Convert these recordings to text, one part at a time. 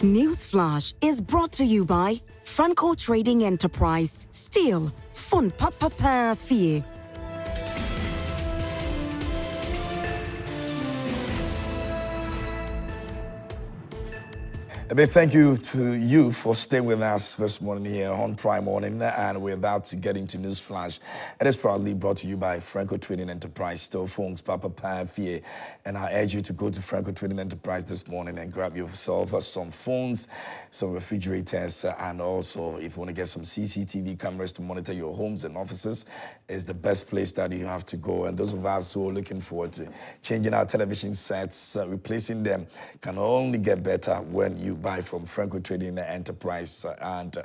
Newsflash is brought to you by Franco Trading Enterprise. Still, fun papa fee. A big thank you to you for staying with us this morning here on Prime Morning, and we're about to get into Newsflash. It is proudly brought to you by Franco Trading Enterprise, still phones, Papa Pafie, and I urge you to go to Franco Trading Enterprise this morning and grab yourself some phones, some refrigerators, and also if you want to get some CCTV cameras to monitor your homes and offices, is the best place that you have to go. And those of us who are looking forward to changing our television sets, replacing them, can only get better when you buy from Franco Trading Enterprise, and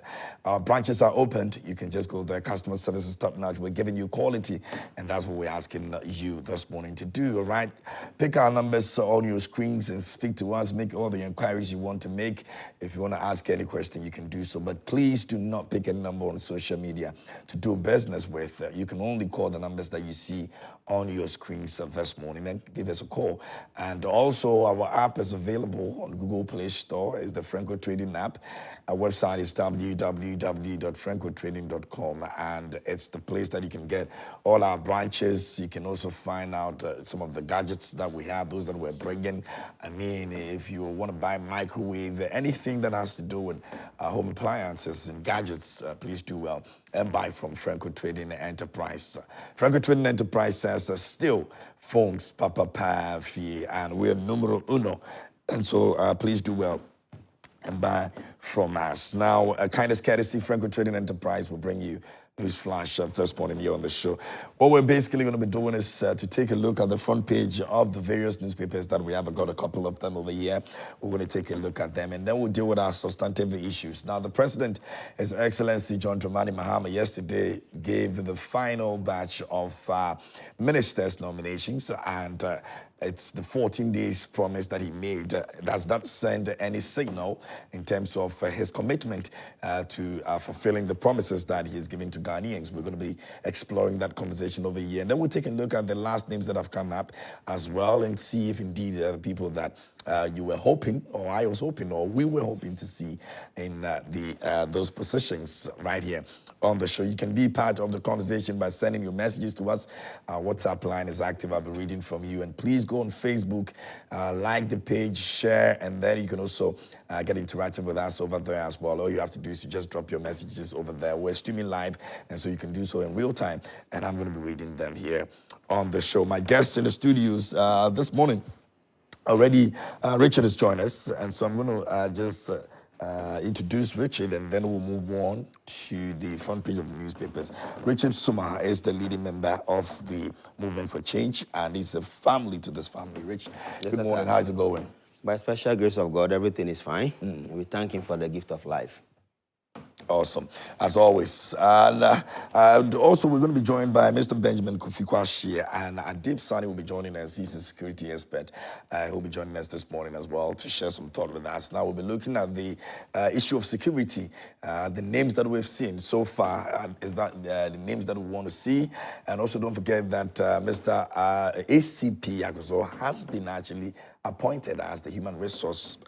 our branches are opened. You can just go there. Customer service is top notch. We're giving you quality, and that's what we're asking you this morning to do. All right, pick our numbers on your screens and speak to us. Make all the inquiries you want to make. If you want to ask any question, you can do so, but please do not pick a number on social media to do business with. You can only call the numbers that you see on your screens this morning, and give us a call. And also, our app is available on Google Play Store. It's the Franco Trading app. Our website is www.francotrading.com, and it's the place that you can get all our branches. You can also find out some of the gadgets that we have, those that we're bringing. I mean, if you want to buy microwave, anything that has to do with home appliances and gadgets, please do well and buy from Franco Trading Enterprise. Franco Trading Enterprise says still phones Papa Pafi, and we're numero uno. And so please do well and buy from us. Now, kindness courtesy, Franco Trading Enterprise will bring you Newsflash this morning here on the show. What we're basically going to be doing is to take a look at the front page of the various newspapers that we have. I've got a couple of them over here. We're going to take a look at them, and then we'll deal with our substantive issues. Now, the President, His Excellency John Dramani Mahama, yesterday gave the final batch of ministers' nominations, and it's the 14 days promise that he made. Does not send any signal in terms of his commitment to fulfilling the promises that he is giving to Ghanaians. We're going to be exploring that conversation over here. And then we'll take a look at the last names that have come up as well, and see if indeed the people that you were hoping, or I was hoping, or we were hoping to see in those positions right here on the show. You can be part of the conversation by sending your messages to us. Our WhatsApp line is active. I'll be reading from you. And please go on Facebook, like the page, share, and then you can also get interactive with us over there as well. All you have to do is to just drop your messages over there. We're streaming live, and so you can do so in real time, and I'm going to be reading them here on the show. My guests in the studios this morning, already Richard has joined us, and so I'm going to just introduce Richard, and then we'll move on to the front page of the newspapers. Richard Sumah is the leading member of the Movement for Change, and he's a family to this family. Rich, yes, good morning. How's it going? By special grace of God, everything is fine. We thank Him for the gift of life. Awesome, as always. And also, we're going to be joined by Mr. Benjamin Kofi Kwashie, and Adib Sani will be joining us. He's a security expert. He'll be joining us this morning as well to share some thought with us. Now, we'll be looking at the issue of security. The names that we've seen so far is that the names that we want to see. And also, don't forget that Mr. ACP Agozo has been actually appointed as the human resource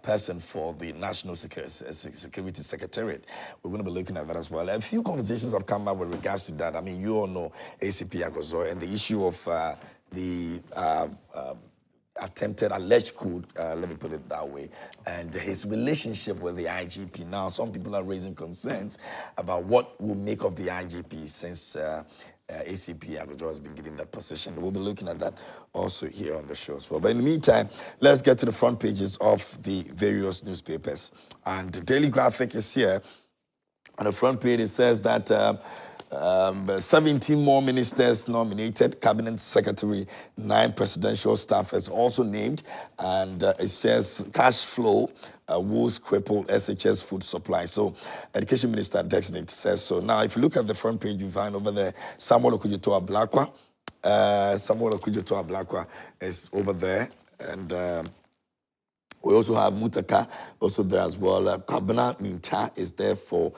person for the National Security Secretariat. We're going to be looking at that as well. A few conversations have come up with regards to that. I mean, you all know ACP Agozo and the issue of the attempted alleged coup, let me put it that way, and his relationship with the IGP. Now, some people are raising concerns about what will make of the IGP since ACP Agojo has been given that position. We'll be looking at that also here on the show as well. But in the meantime, let's get to the front pages of the various newspapers. And the Daily Graphic is here. On the front page, it says that 17 more ministers nominated, cabinet secretary, 9 presidential staffers also named, and it says cash flow woes cripple SHS food supply. So, Education Minister Designate says so. Now, if you look at the front page, you find over there Samuel Okudzeto Ablakwa. Samuel Okudzeto Ablakwa is over there, and we also have Mutaka also there as well. Kabana Minta is there for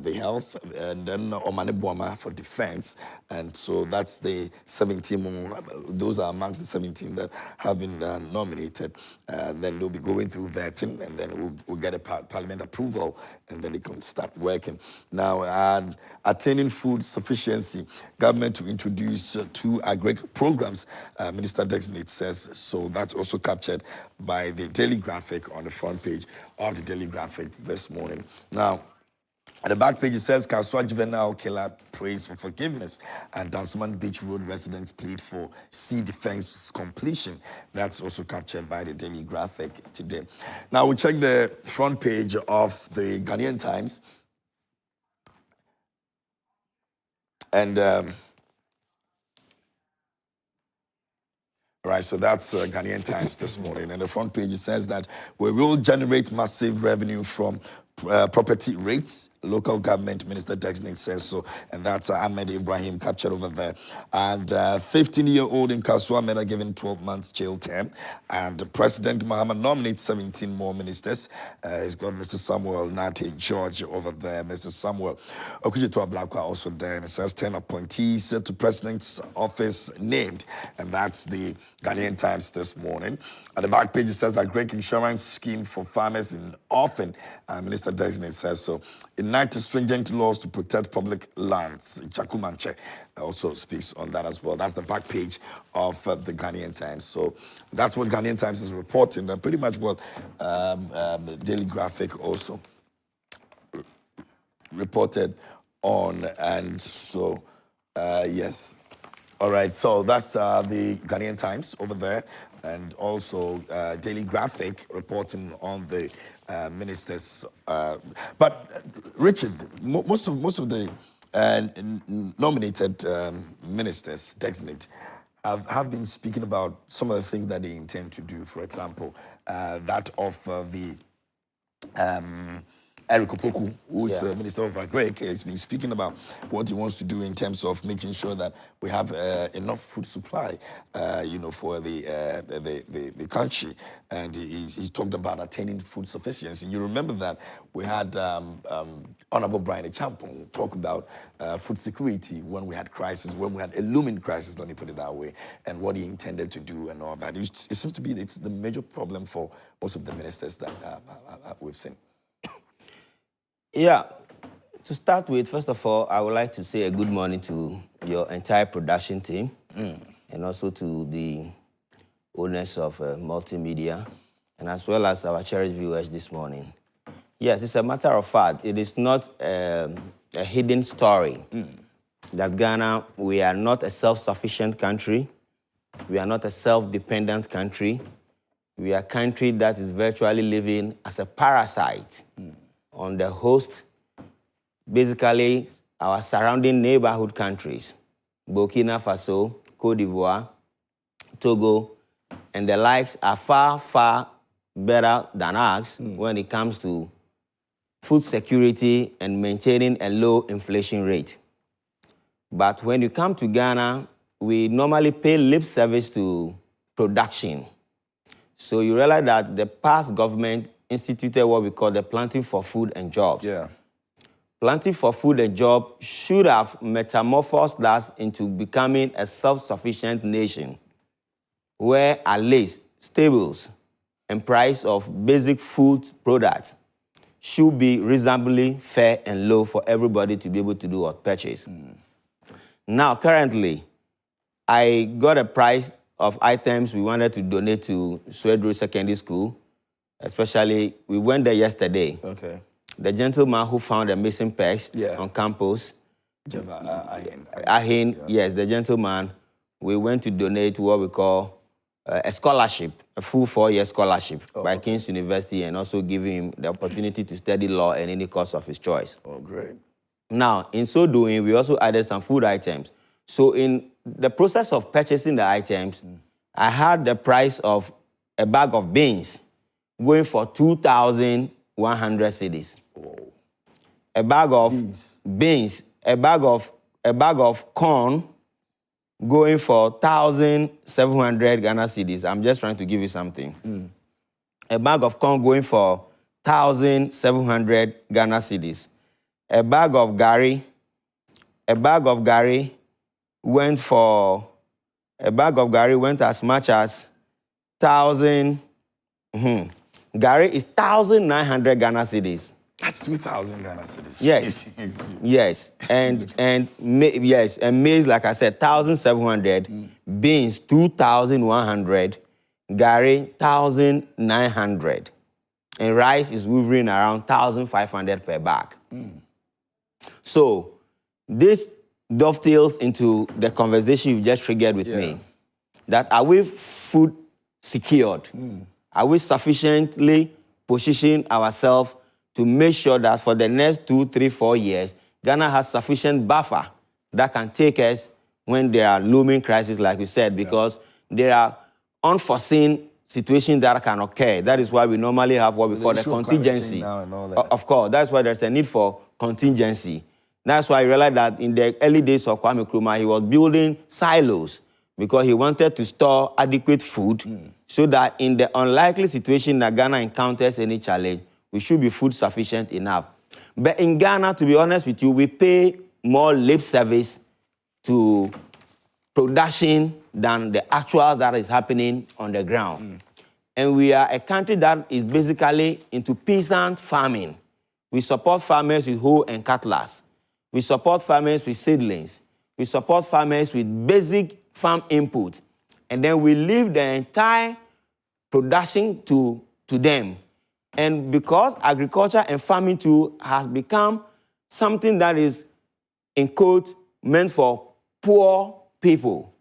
the health, and then Omane Boama for defense. And so that's the 17 more. Those are amongst the 17 that have been nominated. Then they'll be going through vetting, and then we'll get a parliament approval, and then they can start working. Now, attaining food sufficiency, government to introduce 2 agric programs, Minister Designate says. So that's also captured by the Daily Graphic on the front page of the Daily Graphic this morning. Now, at the back page, it says, Kaswa juvenile killer prays for forgiveness, and Dansoman Beach Road residents plead for sea defense completion. That's also captured by the Daily Graphic today. Now, we check the front page of the Ghanaian Times. And, right, so that's Ghanaian Times this morning. And the front page, it says that we will generate massive revenue from property rates. Local government minister Designate says so, and that's Ahmed Ibrahim captured over there. And 15-year-old in Kaswa Meda given 12 months jail term. And President Mahama nominates 17 more ministers. He's got Mr. Samuel Nate George over there. Mr. Samuel Okujito Ablakwa also there, and it says 10 appointees to President's office named, and that's the Ghanaian Times this morning. At the back page, it says a great insurance scheme for farmers in Orphan. Minister Designate says so. Enact stringent laws to protect public lands. Chakumanche also speaks on that as well. That's the back page of the Ghanaian Times. So that's what Ghanaian Times is reporting. That's pretty much what the Daily Graphic also reported on. And so, yes. All right, so that's the Ghanaian Times over there, and also Daily Graphic reporting on the ministers. But Richard, most of the nominated ministers, designate, have been speaking about some of the things that they intend to do. For example, that of the Eric Opoku, who's Minister of Agric, has been speaking about what he wants to do in terms of making sure that we have enough food supply, for the country. And he talked about attaining food sufficiency. You remember that we had Honorable Brian Echampong talk about food security when we had crisis, when we had a looming crisis, let me put it that way, and what he intended to do and all that. It seems to be it's the major problem for most of the ministers that we've seen. Yeah, to start with, first of all, I would like to say a good morning to your entire production team and also to the owners of multimedia, and as well as our cherished viewers this morning. Yes, it's a matter of fact. It is not a hidden story that Ghana, we are not a self-sufficient country. We are not a self-dependent country. We are a country that is virtually living as a parasite on the host, basically our surrounding neighborhood countries, Burkina Faso, Cote d'Ivoire, Togo, and the likes are far, far better than us when it comes to food security and maintaining a low inflation rate. But when you come to Ghana, we normally pay lip service to production. So you realize that the past government instituted what we call the Planting for Food and Jobs. Yeah. Planting for Food and Jobs should have metamorphosed us into becoming a self-sufficient nation where at least staples and price of basic food products should be reasonably fair and low for everybody to be able to do or purchase. Now, currently, I got a price of items we wanted to donate to Swedru Secondary School. Especially, we went there yesterday. Okay. The gentleman who found a missing pegs on campus, Ahin, yes, the gentleman, we went to donate what we call a scholarship, a full 4-year scholarship by King's University, and also giving him the opportunity to study law at any course of his choice. Oh, great. Now, in so doing, we also added some food items. So in the process of purchasing the items, I had the price of a bag of beans going for 2,100 cedis. Whoa. A bag of beans, a bag of corn going for 1,700 Ghana cedis. I'm just trying to give you something. A bag of corn going for 1,700 Ghana cedis. a bag of Gary went as much as 1,000. Gary is 1,900 Ghana cedis. That's 2,000 Ghana cedis. Yes, yes, and maize, like I said, 1,700. Beans 2,100. Gary 1,900. And rice is hovering around 1,500 per bag. So this dovetails into the conversation you just triggered with me. That are we food secured? Are we sufficiently positioning ourselves to make sure that for the next 2, 3, 4 years, Ghana has sufficient buffer that can take us when there are looming crises, like we said, because there are unforeseen situations that can occur. That is why we normally have what we call a contingency. Of course, that's why there's a need for contingency. That's why I realized that in the early days of Kwame Nkrumah, he was building silos because he wanted to store adequate food so that in the unlikely situation that Ghana encounters any challenge, we should be food sufficient enough. But in Ghana, to be honest with you, we pay more lip service to production than the actual that is happening on the ground. And we are a country that is basically into peasant farming. We support farmers with hoe and cutlass. We support farmers with seedlings. We support farmers with basic farm input. And then we leave the entire production to them. And because agriculture and farming too has become something that is, in quote, meant for poor people,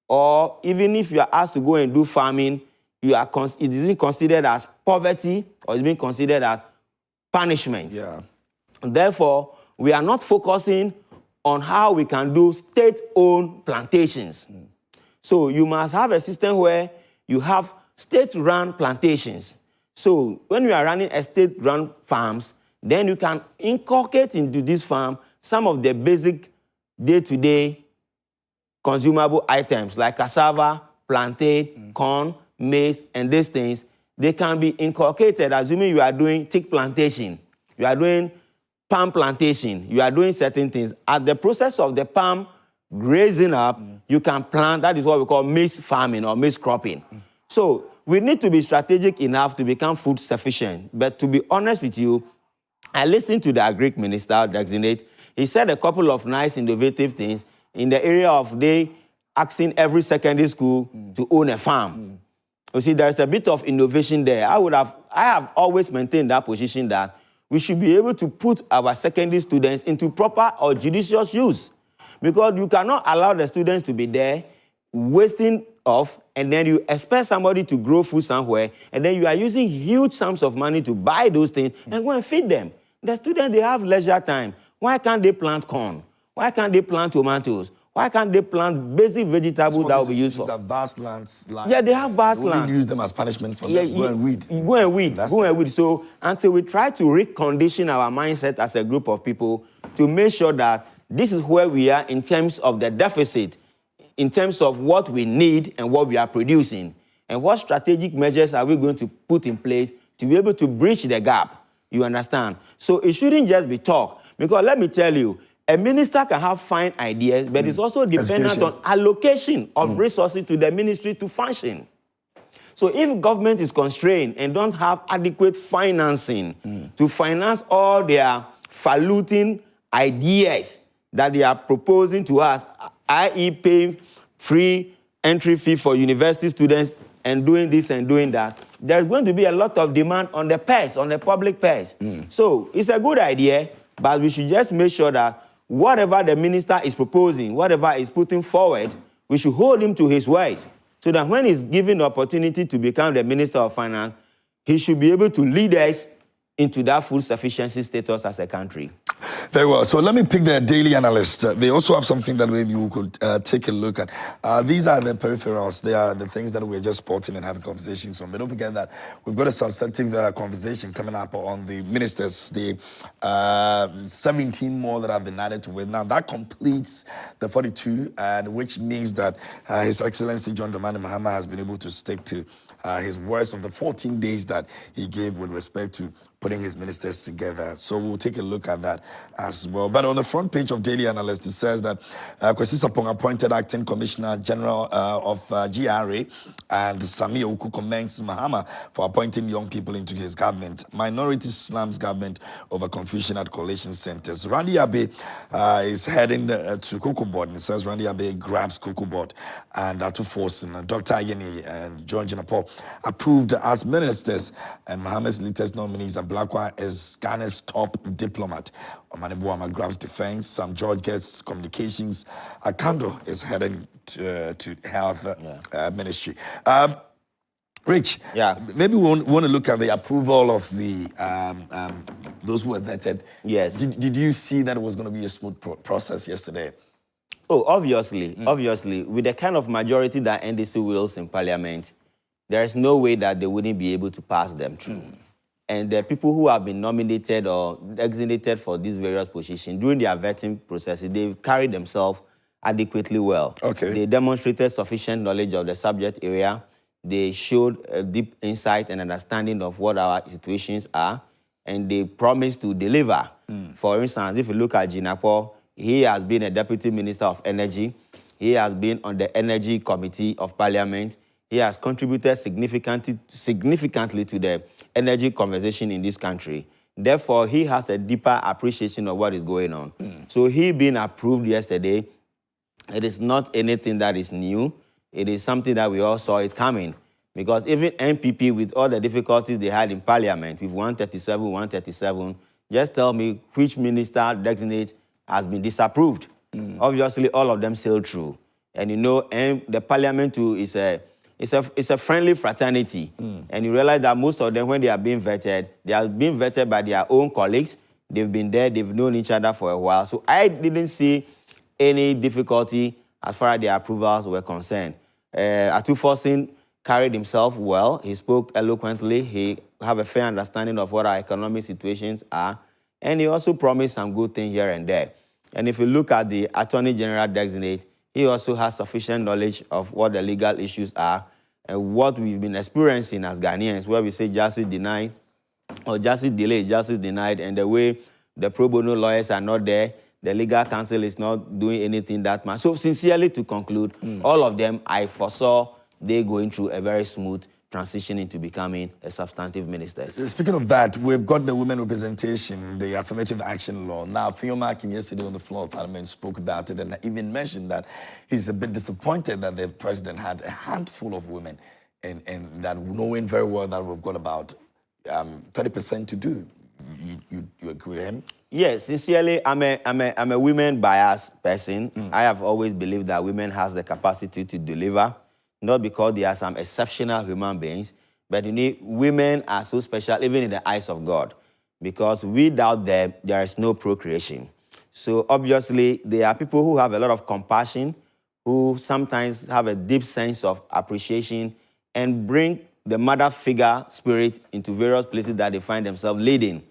or even if you are asked to go and do farming, it isn't considered as poverty or it's being considered as punishment. Therefore, we are not focusing on how we can do state-owned plantations. So you must have a system where you have state-run plantations. So when you are running a state-run farms, then you can inculcate into this farm some of the basic day-to-day consumable items like cassava, plantain, corn, maize, and these things. They can be inculcated, assuming you are doing teak plantation, you are doing palm plantation, you are doing certain things. At the process of the palm grazing up, you can plant, that is what we call maize farming or maize cropping. So we need to be strategic enough to become food sufficient. But to be honest with you, I listened to the Agric Minister, designate. He said a couple of nice, innovative things in the area of asking every secondary school to own a farm. You see, there's a bit of innovation there. I have always maintained that position that we should be able to put our secondary students into proper or judicious use. Because you cannot allow the students to be there wasting off, and then you expect somebody to grow food somewhere, and then you are using huge sums of money to buy those things and go and feed them. The students, they have leisure time. Why can't they plant corn? Why can't they plant tomatoes? Why can't they plant basic vegetables that will be used for? These are vast lands. Yeah, they have vast land. We use them as punishment for them. Go and weed. Go and weed. Go and weed. So until we try to recondition our mindset as a group of people to make sure that this is where we are in terms of the deficit, in terms of what we need and what we are producing, and what strategic measures are we going to put in place to be able to bridge the gap, you understand? So it shouldn't just be talk, because let me tell you, a minister can have fine ideas, but it's also dependent on allocation of resources to the ministry to function. So if government is constrained and don't have adequate financing to finance all their falutin ideas that they are proposing to us, i.e. paying free entry fee for university students and doing this and doing that, there's going to be a lot of demand on the purse, on the public purse. So it's a good idea, but we should just make sure that whatever the minister is proposing, whatever is putting forward, we should hold him to his words, so that when he's given the opportunity to become the Minister of Finance, he should be able to lead us into that food sufficiency status as a country. Very well. So let me pick the Daily Analyst. They also have something that maybe you could take a look at. These are the peripherals. They are the things that we're just spotting and having conversations on. But don't forget that we've got a substantive conversation coming up on the ministers. The 17 more that have been added to it. Now, that completes the 42, and which means that His Excellency John Dramani Mahama has been able to stick to his words of the 14 days that he gave with respect to putting his ministers together. So we'll take a look at that as well. But on the front page of Daily Analyst, it says that Kwesi Sapong appointed acting commissioner general of GRA, and Sammy commends Mahama for appointing young people into his government. Minority slams government over confusion at collation centers. Randy Abe is heading to Cocoa Board, and it says Randy Abe grabs Cocoa Board, and to force him. Dr. Ayeni and George Napo approved as ministers, and Mahama's latest nominees are Blakwa is Ghana's top diplomat. Omanibuama grabs defense. Sam George gets communications. Akando is heading to health ministry. Rich, maybe we want to look at the approval of the those who were vetted. Yes. Did you see that it was going to be a smooth process yesterday? Oh, obviously, with the kind of majority that NDC wills in Parliament, there is no way that they wouldn't be able to pass them through. And the people who have been nominated or designated for these various positions, during their vetting processes, they've carried themselves adequately well. Okay. They demonstrated sufficient knowledge of the subject area. They showed a deep insight and understanding of what our situations are, and they promised to deliver. For instance, if you look at Jinapo, he has been a Deputy Minister of Energy. He has been on the Energy Committee of Parliament. He has contributed significantly to the energy conversation in this country. Therefore, he has a deeper appreciation of what is going on. So he being approved yesterday, it is not anything that is new. It is something that we all saw it coming. Because even MPP, with all the difficulties they had in Parliament, with 137, just tell me which minister designate has been disapproved. Obviously, all of them sailed through. And you know, the Parliament too is a friendly fraternity. And you realize that most of them, when they are being vetted, they are being vetted by their own colleagues. They've been there, they've known each other for a while. So I didn't see any difficulty as far as their approvals were concerned. Atufosin carried himself well. He spoke eloquently. He have a fair understanding of what our economic situations are. And he also promised some good things here and there. And if you look at the Attorney General designate, he also has sufficient knowledge of what the legal issues are and what we've been experiencing as Ghanaians, where we say justice denied or justice delayed, justice denied, and the way the pro bono lawyers are not there, the legal counsel is not doing anything that much. So sincerely to conclude, all of them, I foresaw they going through a very smooth transition into becoming a substantive minister. Speaking of that, we've got the women representation, the affirmative action law. Now, Fiona yesterday on the floor of Parliament spoke about it and even mentioned that he's a bit disappointed that the president had a handful of women and that knowing very well that we've got about 30% to do. You agree with him? Yes, sincerely, I'm a women-biased person. I have always believed that women has the capacity to deliver, not because they are some exceptional human beings, but you know, women are so special even in the eyes of God, because without them, there is no procreation. So obviously, there are people who have a lot of compassion, who sometimes have a deep sense of appreciation and bring the mother figure spirit into various places that they find themselves leading.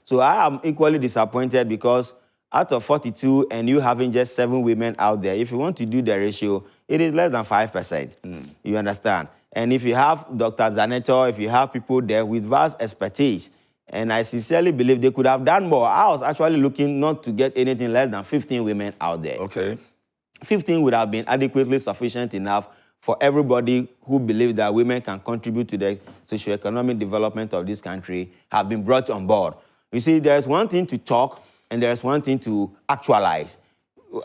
So I am equally disappointed because out of 42 and you having just 7 women out there, if you want to do the ratio, it is less than 5%. You understand? And if you have Dr. Zaneto, if you have people there with vast expertise, and I sincerely believe they could have done more. I was actually looking not to get anything less than 15 women out there. Okay. 15 would have been adequately sufficient enough for everybody who believes that women can contribute to the socio-economic development of this country have been brought on board. You see, there's one thing to talk and there's one thing to actualize.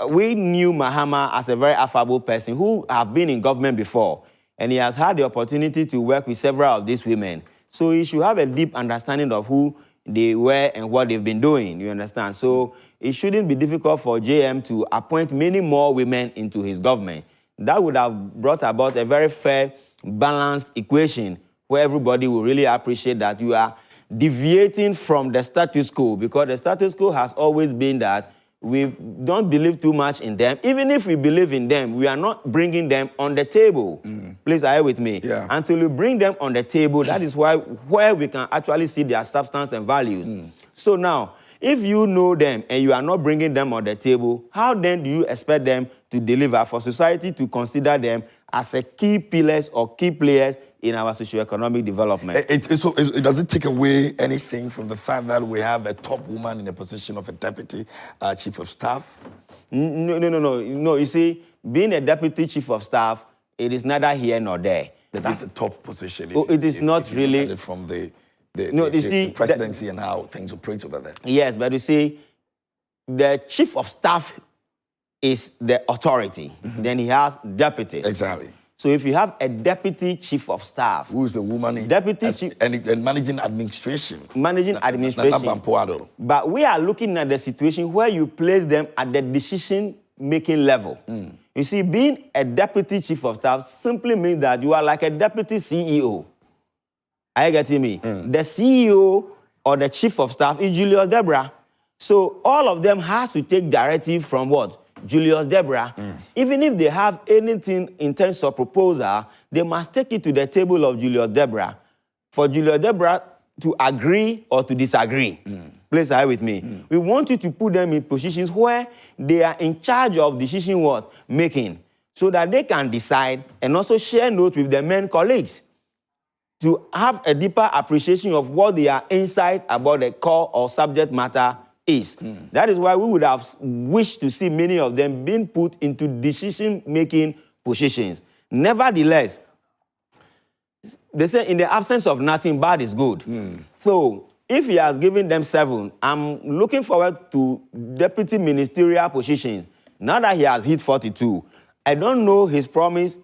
We knew Mahama as a very affable person who have been in government before, and he has had the opportunity to work with several of these women. So he should have a deep understanding of who they were and what they've been doing, you understand? So it shouldn't be difficult for JM to appoint many more women into his government. That would have brought about a very fair, balanced equation where everybody will really appreciate that you are deviating from the status quo, because the status quo has always been that we don't believe too much in them. Even if we believe in them, we are not bringing them on the table. Please, are you with me? Yeah. Until we bring them on the table, that is where we can actually see their substance and values. So now, if you know them and you are not bringing them on the table, how then do you expect them to deliver for society to consider them as a key pillars or key players in our socio-economic development. Does it take away anything from the fact that we have a top woman in a position of a deputy chief of staff? No. You see, being a deputy chief of staff, it is neither here nor there. But that's a top position. It is not really. Look at it from the presidency and how things operate over there. Yes, but you see, the chief of staff is the authority. Then he has deputies. Exactly. So if you have a deputy chief of staff, who is a woman and managing administration. Managing administration. But we are looking at the situation where you place them at the decision-making level. You see, being a deputy chief of staff simply means that you are like a deputy CEO. Are you getting me? The CEO or the chief of staff is Julius Deborah. So all of them has to take directive from what? Julius Deborah. Even if they have anything in terms of proposal, they must take it to the table of Julius Deborah for Julius Deborah to agree or to disagree. Please are with me. We want you to put them in positions where they are in charge of decision making, so that they can decide and also share notes with their men colleagues to have a deeper appreciation of what their insight about the core or subject matter is. That is why we would have wished to see many of them being put into decision-making positions. Nevertheless, they say in the absence of nothing, bad is good. So if he has given them 7, I'm looking forward to deputy ministerial positions. Now that he has hit 42, I don't know his promise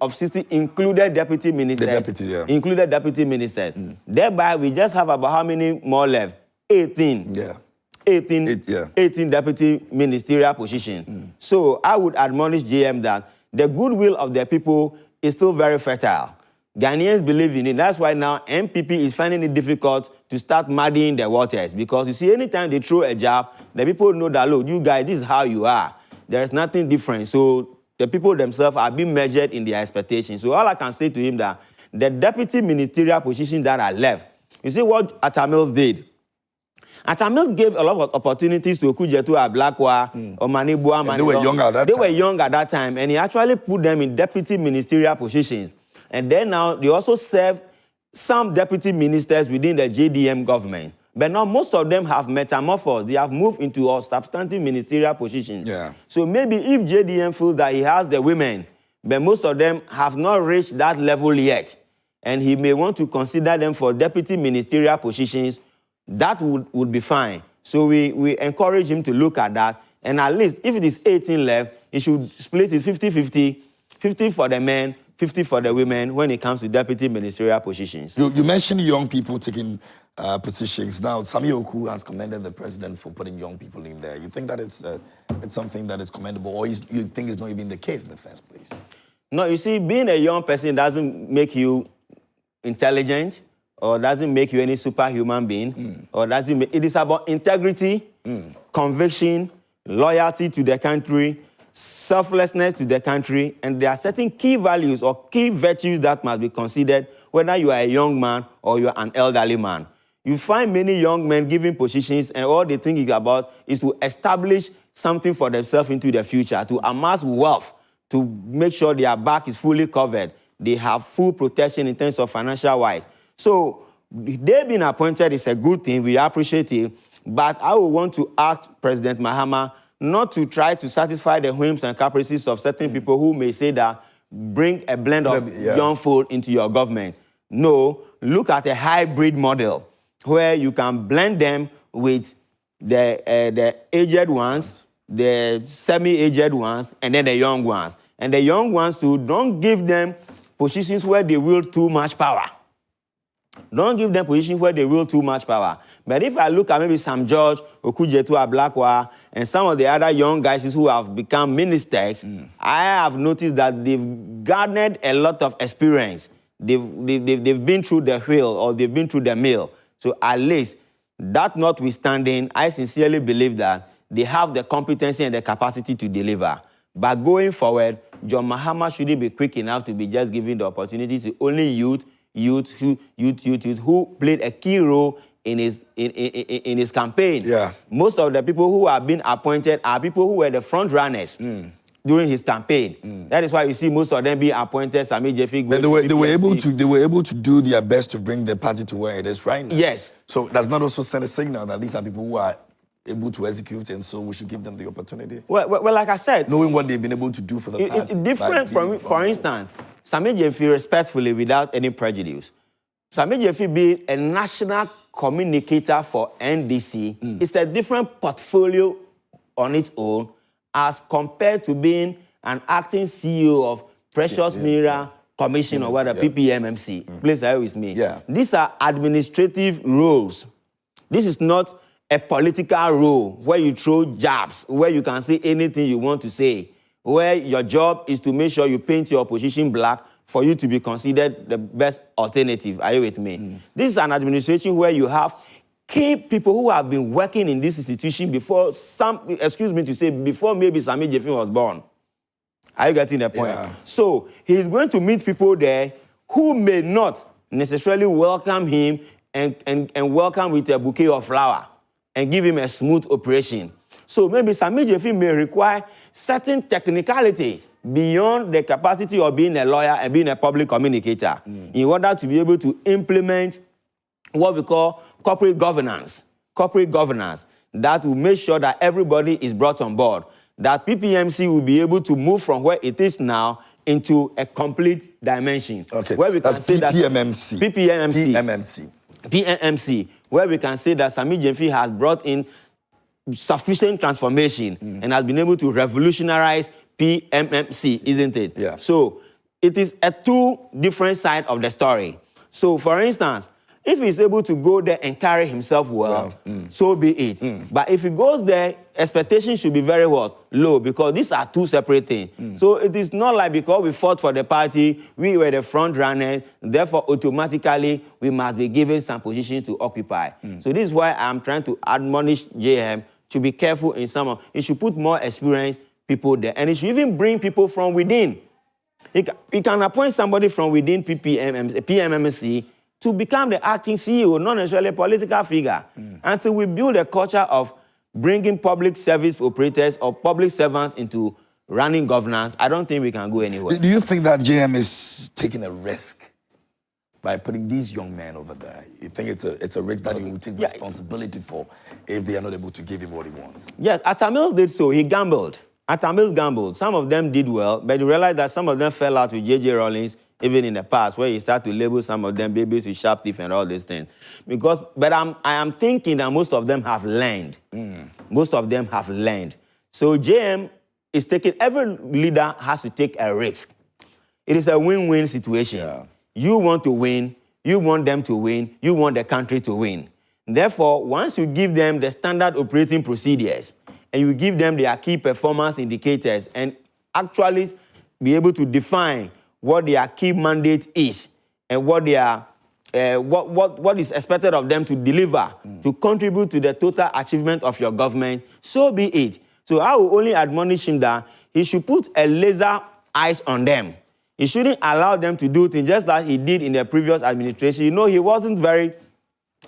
of 60 included deputy ministers. The deputy, yeah. Included deputy ministers. Thereby, we just have about how many more left? 18. Yeah. 18 deputy ministerial positions. So I would admonish JM that the goodwill of the people is still very fertile. Ghanaians believe in it. That's why now MPP is finding it difficult to start muddying the waters, because you see, anytime they throw a jab, the people know that, look, you guys, this is how you are. There is nothing different. So the people themselves are being measured in their expectations. So all I can say to him that the deputy ministerial positions that are left, you see what Atamils did. Atamils gave a lot of opportunities to Okujetu Ablakwa, Omanibua. They were young at that time. They were young at that time, and he actually put them in deputy ministerial positions. And then now, they also serve some deputy ministers within the JDM government. But now most of them have metamorphosed. They have moved into substantive ministerial positions. Yeah. So maybe if JDM feels that he has the women, but most of them have not reached that level yet, and he may want to consider them for deputy ministerial positions, that would be fine. So we encourage him to look at that. And at least, if it is 18 left, he should split it 50-50, 50 for the men, 50 for the women when it comes to deputy ministerial positions. You mentioned young people taking positions. Now, Sammy Oku has commended the president for putting young people in there. You think that it's something that is commendable, or you think it's not even the case in the first place? No, you see, being a young person doesn't make you intelligent, or doesn't make you any superhuman being, or doesn't make, it is about integrity, conviction, loyalty to the country, selflessness to the country, and there are certain key values or key virtues that must be considered whether you are a young man or you are an elderly man. You find many young men given positions, and all they think about is to establish something for themselves into the future, to amass wealth, to make sure their back is fully covered. They have full protection in terms of financial-wise. So they being appointed is a good thing. We appreciate it. But I would want to ask President Mahama not to try to satisfy the whims and caprices of certain people who may say that bring a blend of young folk into your government. No, look at a hybrid model where you can blend them with the aged ones, the semi-aged ones, and then the young ones. And the young ones too, don't give them positions where they wield too much power. Don't give them positions where they wield too much power. But if I look at maybe Sam George, Okujetu Ablakwa, and some of the other young guys who have become ministers, I have noticed that they've garnered a lot of experience. They've been through the wheel, or they've been through the mill. So at least, that notwithstanding, I sincerely believe that they have the competency and the capacity to deliver. But going forward, John Mahama shouldn't be quick enough to be just giving the opportunity to only youth who played a key role in his campaign. Yeah. Most of the people who have been appointed are people who were the front runners. during his campaign. That is why you see most of them being appointed. Sammy Gyamfi. But they were able to do their best to bring the party to where it is right now. Yes. So does not also send a signal that these are people who are able to execute, and so we should give them the opportunity? Well, like I said, knowing what they've been able to do for the party. It's different from for instance, Sammy Gyamfi, respectfully, without any prejudice, Sammy Gyamfi being a national communicator for NDC, it's a different portfolio on its own as compared to being an acting CEO of Precious Mineral Commission or whatever, PPMMC. Please bear with me. These are administrative roles. This is not a political role where you throw jabs, where you can say anything you want to say, where your job is to make sure you paint your opposition black for you to be considered the best alternative. Are you with me? This is an administration where you have key people who have been working in this institution before before maybe Sammy Gyamfi was born. Are you getting the point? So he's going to meet people there who may not necessarily welcome him and welcome with a bouquet of flower and give him a smooth operation. So maybe Sammy Gyamfi may require certain technicalities beyond the capacity of being a lawyer and being a public communicator in order to be able to implement what we call corporate governance that will make sure that everybody is brought on board, that PPMC will be able to move from where it is now into a complete dimension. Okay, where we can say PMMC. PMMC, where we can say that Sammy Gyamfi has brought in sufficient transformation and has been able to revolutionize PMMC, isn't it? Yeah. So it is a two different sides of the story. So for instance, if he's able to go there and carry himself well, so be it. But if he goes there, expectations should be very low, because these are two separate things. So it is not like because we fought for the party, we were the front runners, therefore automatically we must be given some positions to occupy. So this is why I'm trying to admonish JM to be careful in some of, he should put more experienced people there, and he should even bring people from within. He can appoint somebody from within PMMC to become the acting CEO, not necessarily a political figure, until we build a culture of bringing public service operators or public servants into running governance. I don't think we can go anywhere. Do you think that JM is taking a risk by putting these young men over there? You think it's a risk that he will take responsibility for if they are not able to give him what he wants? Yes, Atamils did so. He gambled. Atamils gambled. Some of them did well, but you realize that some of them fell out with J.J. Rawlings, even in the past, where you start to label some of them babies with sharp teeth and all these things. But I am thinking that most of them have learned. Most of them have learned. So JM is taking, every leader has to take a risk. It is a win-win situation. Yeah. You want to win, you want them to win, you want the country to win. Therefore, once you give them the standard operating procedures and you give them their key performance indicators and actually be able to define what their key mandate is and what is expected of them to deliver to contribute to the total achievement of your government, so be it. So I will only admonish him that he should put a laser eyes on them. He shouldn't allow them to do things just like he did in the previous administration. You know, he wasn't very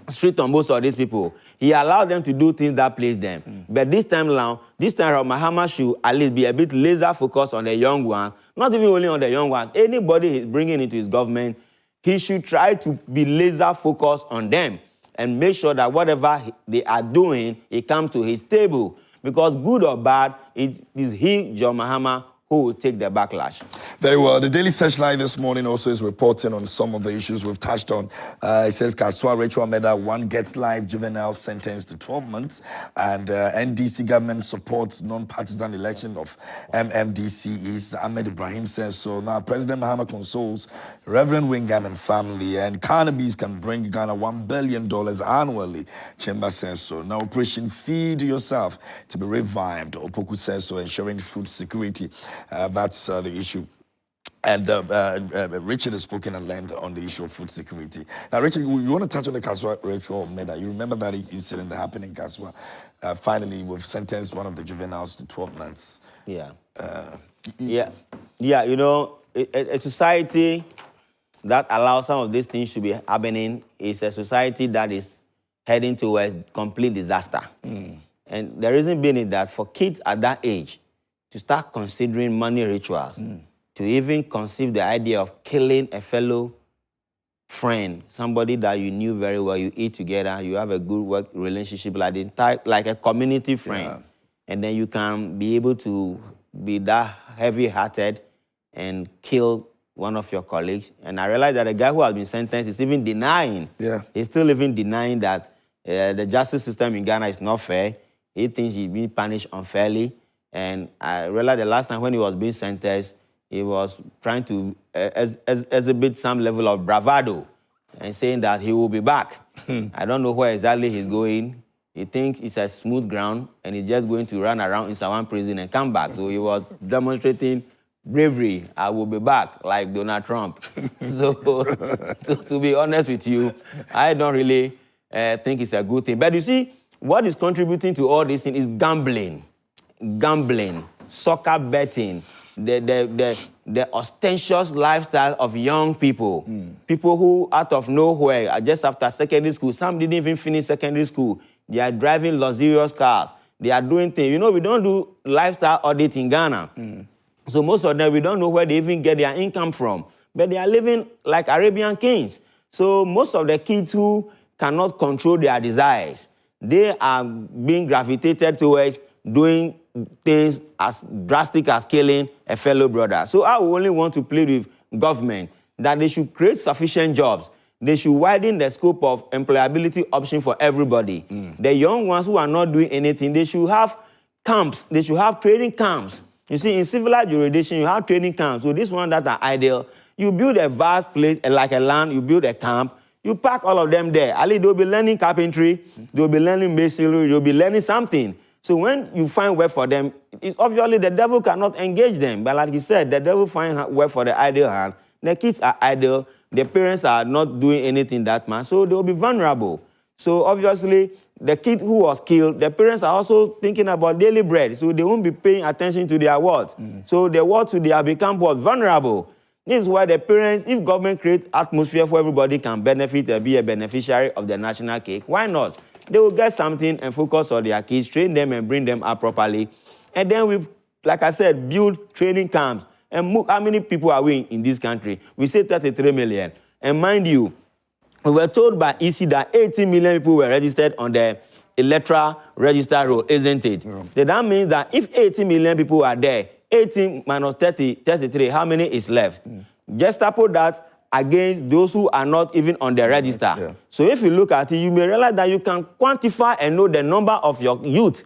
strict on most of these people. He allowed them to do things that pleased them. But this time around, Mahama should at least be a bit laser focused on the young ones, not even only on the young ones. Anybody he's bringing into his government, he should try to be laser focused on them and make sure that whatever they are doing, it comes to his table. Because good or bad, it is he, John Mahama, who will take the backlash. Very well. The Daily Searchlight this morning also is reporting on some of the issues we've touched on. It says Kaswa Rachel Meda, one gets life juvenile sentence to 12 months. And NDC government supports non-partisan election of MMDC is Ahmed Ibrahim says so. Now, President Mahama consoles Reverend Wingam and family, and cannabis can bring Ghana $1 billion annually. Chamber says so. Now, Operation Feed Yourself to be revived. Opoku says so, ensuring food security. That's the issue. And Richard has spoken at length on the issue of food security. Now, Richard, you want to touch on the Kaswa Rachel Meda? You remember that incident that happened in Kaswa? Finally, we've sentenced one of the juveniles to 12 months. Yeah. You know, a society that allows some of these things to be happening is a society that is heading towards complete disaster. And the reason being is that for kids at that age, to start considering money rituals, to even conceive the idea of killing a fellow friend, somebody that you knew very well, you eat together, you have a good work relationship, like a community friend, and then you can be able to be that heavy-hearted and kill one of your colleagues. And I realized that the guy who has been sentenced is even denying. He's still even denying that the justice system in Ghana is not fair. He thinks he's being punished unfairly. And I realized the last time when he was being sentenced, he was trying to exhibit some level of bravado and saying that he will be back. I don't know where exactly he's going. He thinks it's a smooth ground and he's just going to run around in one prison and come back. So he was demonstrating bravery. I will be back, like Donald Trump. So to be honest with you, I don't really think it's a good thing. But you see, what is contributing to all these things is gambling, soccer betting, the ostentatious lifestyle of young people, people who out of nowhere, just after secondary school, some didn't even finish secondary school, they are driving luxurious cars, they are doing things. You know, we don't do lifestyle audit in Ghana. So most of them, we don't know where they even get their income from, but they are living like Arabian kings. So most of the kids who cannot control their desires, they are being gravitated towards doing things as drastic as killing a fellow brother. So I only want to plead with government that they should create sufficient jobs. They should widen the scope of employability option for everybody. The young ones who are not doing anything, they should have camps. They should have training camps. You see, in civilized jurisdiction, you have training camps. So this one that are ideal, you build a vast place, like a land, you build a camp, you pack all of them there. Ali, they'll be learning carpentry, they'll be learning masonry, they'll be learning something. So when you find work for them, it's obviously the devil cannot engage them. But like you said, the devil finds work for the idle hand. The kids are idle. The parents are not doing anything that much. So they'll be vulnerable. So obviously, the kid who was killed, the parents are also thinking about daily bread. So they won't be paying attention to their words. So their words, they have become what? Vulnerable. This is why the parents, if government creates atmosphere where everybody can benefit and be a beneficiary of the national cake, why not? They will get something and focus on their kids, train them and bring them up properly. And then we, like I said, build training camps. And how many people are we in this country? We say 33 million. And mind you, we were told by EC that 18 million people were registered on the electoral register roll, isn't it? So that means that if 18 million people are there, 18 minus 33, how many is left? Just put that against those who are not even on the register. So if you look at it, you may realize that you can quantify and know the number of your youth.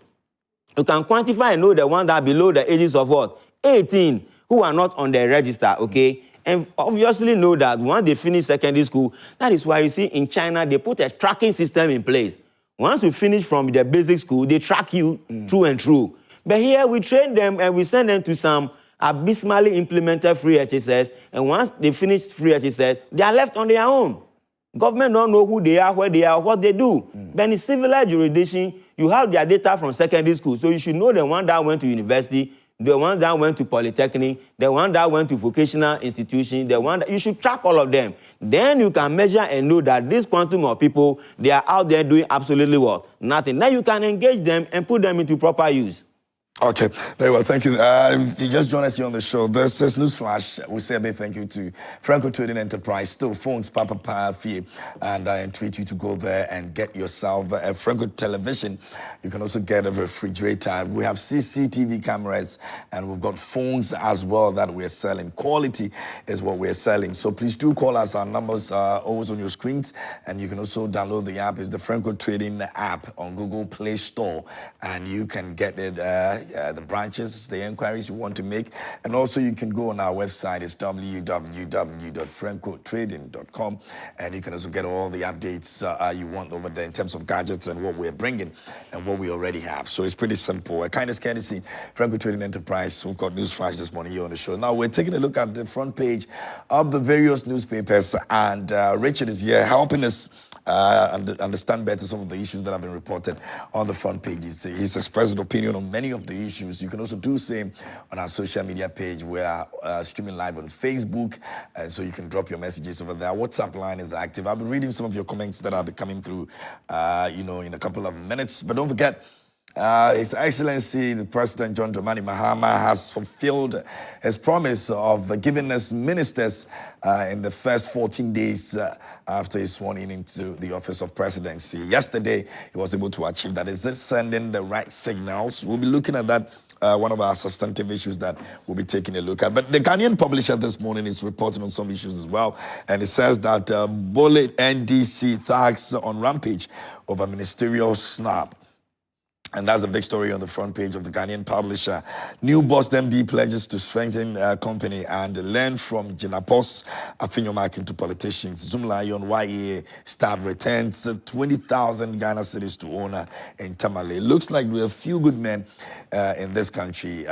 You can quantify and know the ones that are below the ages of what? 18, who are not on the register, okay? And obviously know that once they finish secondary school, that is why you see in China, they put a tracking system in place. Once you finish from the basic school, they track you through and through. But here we train them and we send them to some abysmally implemented free HSS, and once they finish free HSS, they are left on their own. Government don't know who they are, where they are, what they do. But in civilized jurisdiction, you have their data from secondary school, so you should know the one that went to university, the one that went to polytechnic, the one that went to vocational institution, the one that, you should track all of them. Then you can measure and know that this quantum of people, they are out there doing absolutely what? Nothing. Then you can engage them and put them into proper use. Okay, very well, thank you. If you just joined us here on the show, this is Newsflash. We say a big thank you to Franco Trading Enterprise, still phones, Papa Fee, and I entreat you to go there and get yourself a Franco television. You can also get a refrigerator. We have CCTV cameras, and we've got phones as well that we're selling. Quality is what we're selling. So please do call us. Our numbers are always on your screens, and you can also download the app. It's the Franco Trading app on Google Play Store, and you can get it. The branches, the inquiries you want to make. And also you can go on our website. It's www.francotrading.com. And you can also get all the updates you want over there in terms of gadgets and what we're bringing and what we already have. So it's pretty simple. Kind of scared to see Franco Trading Enterprise. We've got Newsflash this morning here on the show. Now we're taking a look at the front page of the various newspapers. And Richard is here helping us understand better some of the issues that have been reported on the front page. He's expressed an opinion on many of the issues. You can also do the same on our social media page. We are streaming live on Facebook, so you can drop your messages over there. Our WhatsApp line is active. I'll be reading some of your comments that are coming through, in a couple of minutes. But don't forget, His Excellency, the President John Dramani Mahama, has fulfilled his promise of giving us ministers in the first 14 days after he's sworn in into the office of presidency. Yesterday, he was able to achieve that. Is it sending the right signals? We'll be looking at that. One of our substantive issues that we'll be taking a look at. But the Ghanaian publisher this morning is reporting on some issues as well. And it says that bullet NDC thugs on rampage over ministerial snap. And that's a big story on the front page of the Ghanaian publisher. New boss MD pledges to strengthen company and learn from Jinapos Afinyomak into politicians. Zoom Lion YA staff returns 20,000 Ghana cedis to owner in Tamale. Looks like we have few good men in this country.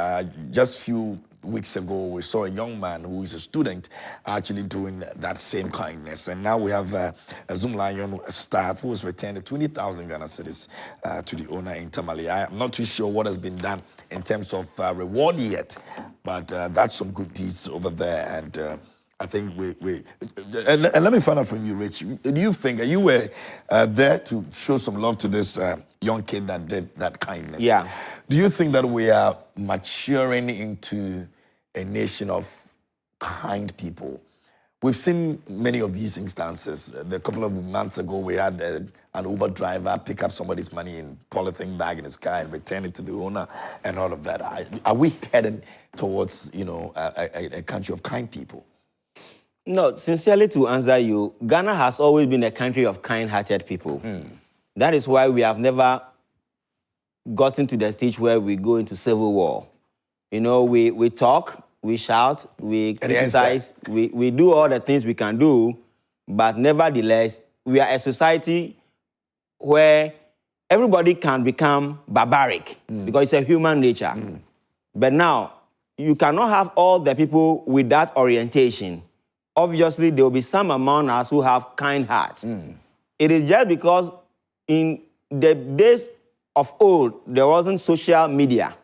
Just few weeks ago, we saw a young man who is a student actually doing that same kindness. And now we have a Zoom Lion staff who has returned 20,000 Ghana cedis to the owner in Tamale. I am not too sure what has been done in terms of reward yet, but that's some good deeds over there. And I think and let me find out from you, Rich. Do you think you were there to show some love to this young kid that did that kindness? Yeah. Do you think that we are maturing into a nation of kind people? We've seen many of these instances. A couple of months ago, we had an Uber driver pick up somebody's money in polythene bag in his car and return it to the owner and all of that. Are we heading towards, a country of kind people? No, sincerely to answer you, Ghana has always been a country of kind-hearted people. That is why we have never gotten to the stage where we go into civil war. We talk, we shout, we criticize, we do all the things we can do, but nevertheless, we are a society where everybody can become barbaric because it's a human nature. But now, you cannot have all the people with that orientation. Obviously, there will be some among us who have kind hearts. It is just because in the days of old, there wasn't social media.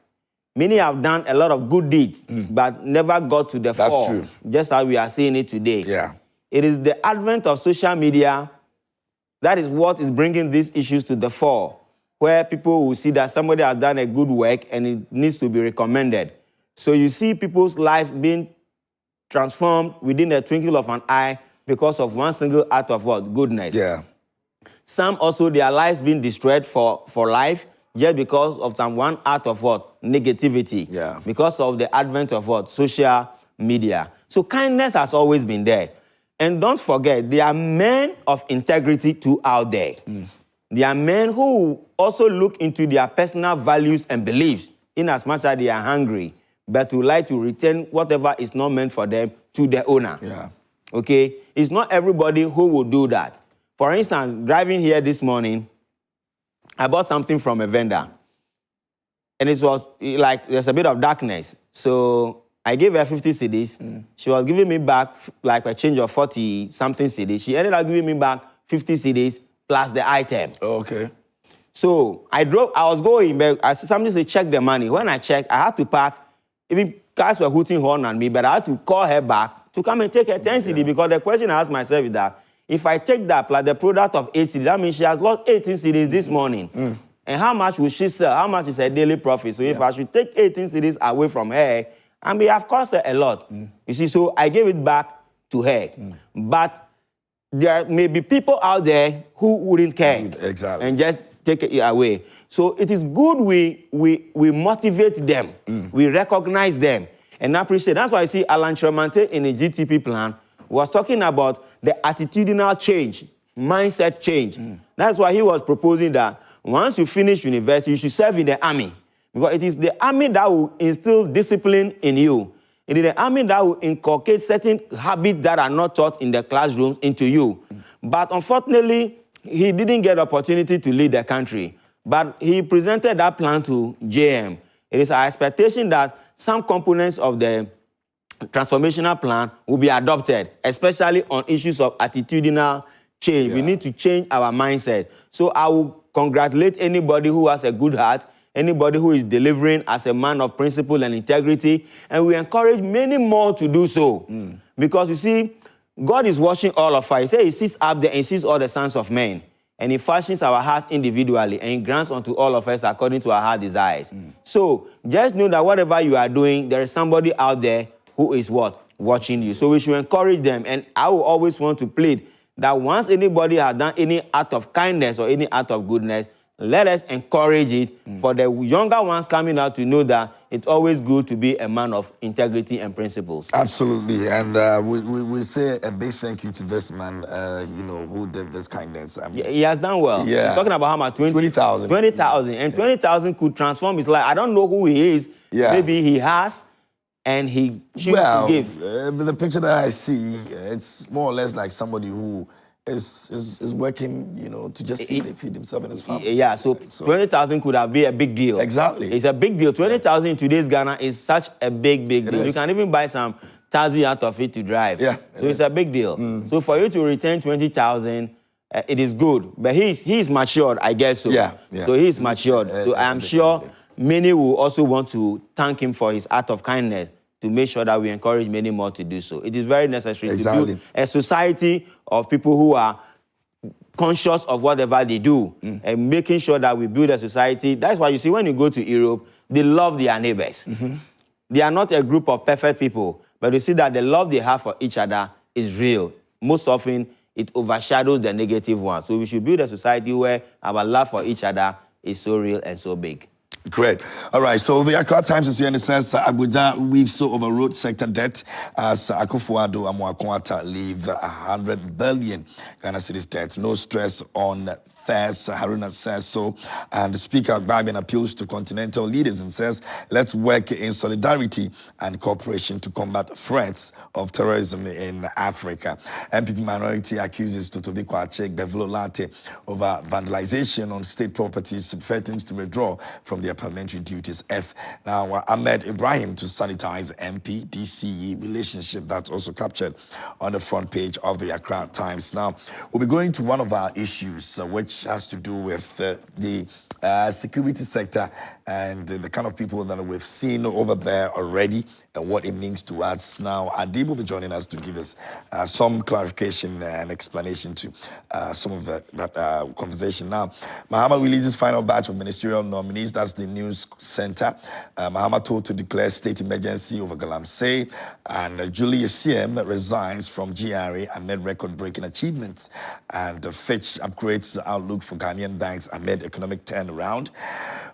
Many have done a lot of good deeds, but never got to the fore. That's true. Just as we are seeing it today. Yeah. It is the advent of social media that is what is bringing these issues to the fore, where people will see that somebody has done a good work and it needs to be recommended. So you see people's life being transformed within a twinkle of an eye because of one single act of what? Goodness. Yeah. Some also, their lives being destroyed for life just because of some one act of what? Negativity. Yeah. Because of the advent of what? Social media. So kindness has always been there. And don't forget, there are men of integrity too out there. There are men who also look into their personal values and beliefs in as much as they are hungry, but would like to return whatever is not meant for them to the owner. Yeah. Okay? It's not everybody who will do that. For instance, driving here this morning, I bought something from a vendor. And it was like, there's a bit of darkness. So I gave her 50 cedis. She was giving me back like a change of 40-something cedis. She ended up giving me back 50 cedis plus the item. Okay. So I was going, but somebody said, check the money. When I checked, I had to park. Even cars were hooting horn on me, but I had to call her back to come and take her 10 cedi because the question I asked myself is that if I take that plus the product of 8 cedis, that means she has lost 18 cedis this morning. And how much will she sell? How much is her daily profit? So if I should take 18 cedis away from her, I may have cost her a lot. You see, so I gave it back to her. But there may be people out there who wouldn't care. Exactly. And just take it away. So it is good we motivate them. We recognize them and appreciate. That's why I see Alan Tremonte in the GTP plan was talking about the attitudinal change, mindset change. That's why he was proposing that once you finish university, you should serve in the army. Because it is the army that will instill discipline in you. It is the army that will inculcate certain habits that are not taught in the classrooms into you. But unfortunately, he didn't get the opportunity to lead the country. But he presented that plan to JM. It is our expectation that some components of the transformational plan will be adopted, especially on issues of attitudinal change. We need to change our mindset. So I will congratulate anybody who has a good heart, anybody who is delivering as a man of principle and integrity, and we encourage many more to do so. Because you see, God is watching all of us. He says he sits up there and sees all the sons of men. and he fashions our hearts individually, and he grants unto all of us according to our heart desires. So just know that whatever you are doing, there is somebody out there who is what? Watching you. So we should encourage them. And I will always want to plead that once anybody has done any act of kindness or any act of goodness, let us encourage it for the younger ones coming out to know that it's always good to be a man of integrity and principles. Absolutely. And we say a big thank you to this man, who did this kindness. I mean, he has done well. Yeah. He's talking about how much? 20,000. 20,000. And 20,000 could transform his life. I don't know who he is. Yeah. Maybe he has, and he chooses to give. The picture that I see, it's more or less like somebody who is working, to just feed himself and his family. Yeah, so 20,000 could have been a big deal. Exactly. It's a big deal. 20,000 in today's Ghana is such a big deal. You can even buy some taxi out of it to drive. Yeah. So it's a big deal. So for you to return 20,000, it is good. But he's matured, I guess so. Yeah. So he's matured. So I am sure many will also want to thank him for his act of kindness, to make sure that we encourage many more to do so. It is very necessary to build a society of people who are conscious of whatever they do, and making sure that we build a society. That's why you see when you go to Europe, they love their neighbors. They are not a group of perfect people, but you see that the love they have for each other is real. Most often, it overshadows the negative one. So we should build a society where our love for each other is so real and so big. Great. All right. So the Accra Times is here and it says Abuja weaves so overrode sector debt as Akufo-Addo Amoako-Atta leave 100 billion Ghana cedis debt. No stress on fares, Haruna says so. And the Speaker Gbagben appeals to continental leaders and says, let's work in solidarity and cooperation to combat threats of terrorism in Africa. MPP minority accuses Totobi Kwache Bevelo Latte over vandalization on state properties, threatens to withdraw from their parliamentary duties. Now, Ahmed Ibrahim to sanitize MP-DCE relationship. That's also captured on the front page of the Accra Times. Now, we'll be going to one of our issues, which has to do with the security sector and the kind of people that we've seen over there already and what it means to us. Now, Adib will be joining us to give us some clarification and explanation to some of that conversation. Now, Mahama releases final batch of ministerial nominees. That's the news center. Mahama told to declare state emergency over Galamsey, and Julius Siem resigns from GRA amid record-breaking achievements, and Fitch upgrades outlook for Ghanaian banks amid economic turnaround.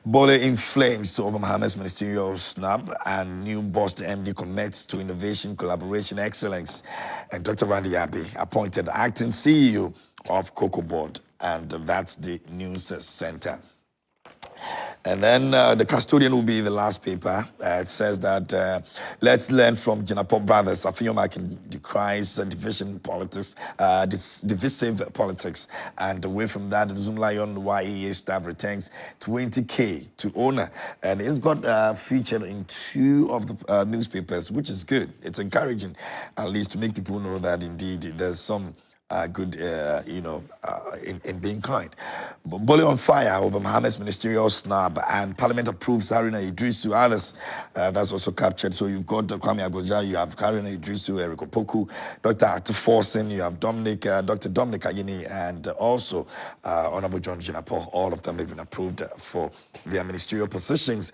Bole in flames over Mahama's ministerial snub, and new boss, the MD, commits to innovation, collaboration, excellence. And Dr. Randy Abbey appointed acting CEO of Cocoa Board, and that's the news center. And then the custodian will be the last paper. It says that let's learn from Jinapo brothers. Afiyoma decries divisive politics. And away from that, Zoom Lion YEA staff retains 20K to owner. And it's got featured in 2 of the newspapers, which is good. It's encouraging, at least, to make people know that indeed there's some good, in being kind. Bole on fire over Mohammed's ministerial snub, and Parliament approves Haruna Idrisu. Others, that's also captured. So you've got Kwame Agoja, you have Haruna Idrisu, Eric Opoku, Dr. Atuforsen, you have Dr. Dominic Agini, and also Honorable John Jinapo. All of them have been approved for their ministerial positions.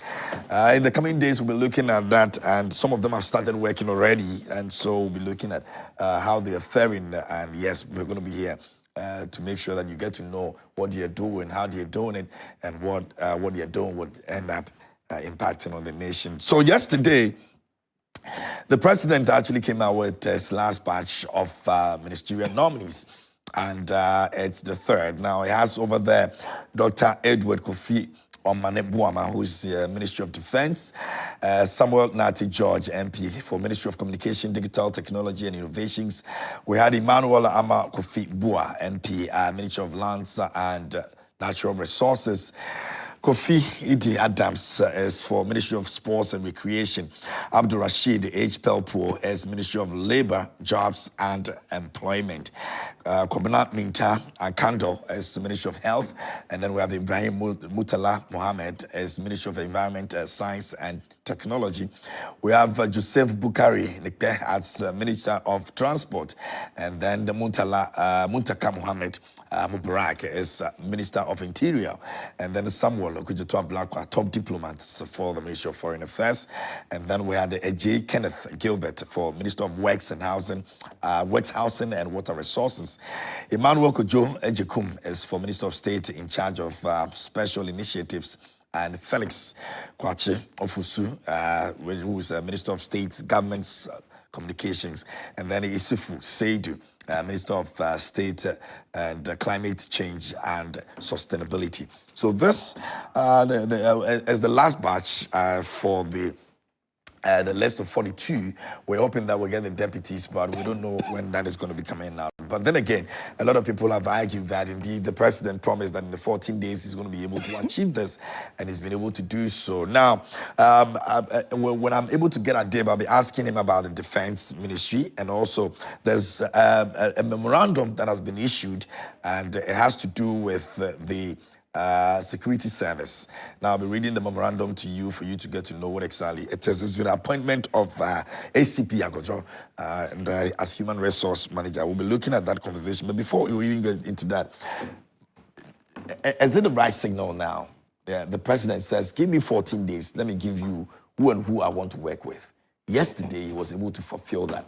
In the coming days, we'll be looking at that, and some of them have started working already, and so we'll be looking at how they are faring. And yes, we're going to be here to make sure that you get to know what you're doing, how you're doing it, and what you're doing would end up impacting on the nation. So yesterday, the president actually came out with his last batch of ministerial nominees, and it's the 3rd. Now, he has over there Dr. Edward Kofi Omane Buama, who's Ministry of Defense, Samuel Nati George, MP for Ministry of Communication, Digital Technology and Innovations. We had Emmanuel Ama Kofi Bua, MP, Ministry of Lands and Natural Resources. Kofi Idi Adams is for Ministry of Sports and Recreation. Abdul Rashid H. Pelpo is Ministry of Labor, Jobs and Employment. Kobina Minta Kando as Minister of Health, and then we have Ibrahim Mutala Mohammed as Minister of Environment, Science and Technology. We have Joseph Bukari as Minister of Transport, and then the Muntaka Mohammed Mubarak as Minister of Interior, and then Samuel Okudjoto Blakwa, top diplomats for the Ministry of Foreign Affairs, and then we had J. Kenneth Gilbert for Minister of Works and Housing, Housing and Water Resources. Emmanuel Kojo Ejekum is for Minister of State in charge of Special Initiatives, and Felix Kwache Ofusu, who is Minister of State Government's Communications, and then Isifu Seidu, Minister of State and Climate Change and Sustainability. So this as the last batch for the list of 42. We're hoping that we'll get the deputies, but we don't know when that is going to be coming out. But then again, a lot of people have argued that indeed the president promised that in the 14 days he's going to be able to achieve this, and he's been able to do so. Now, when I'm able to get a Deb, I'll be asking him about the Defense Ministry, and also there's a memorandum that has been issued, and it has to do with the Security Service. Now, I'll be reading the memorandum to you for you to get to know what exactly it is. It's been an appointment of ACP Agojo and as Human Resource Manager. We'll be looking at that conversation. But before we even get into that, is it the right signal now? Yeah, the president says, give me 14 days. Let me give you who and who I want to work with. Yesterday, he was able to fulfill that.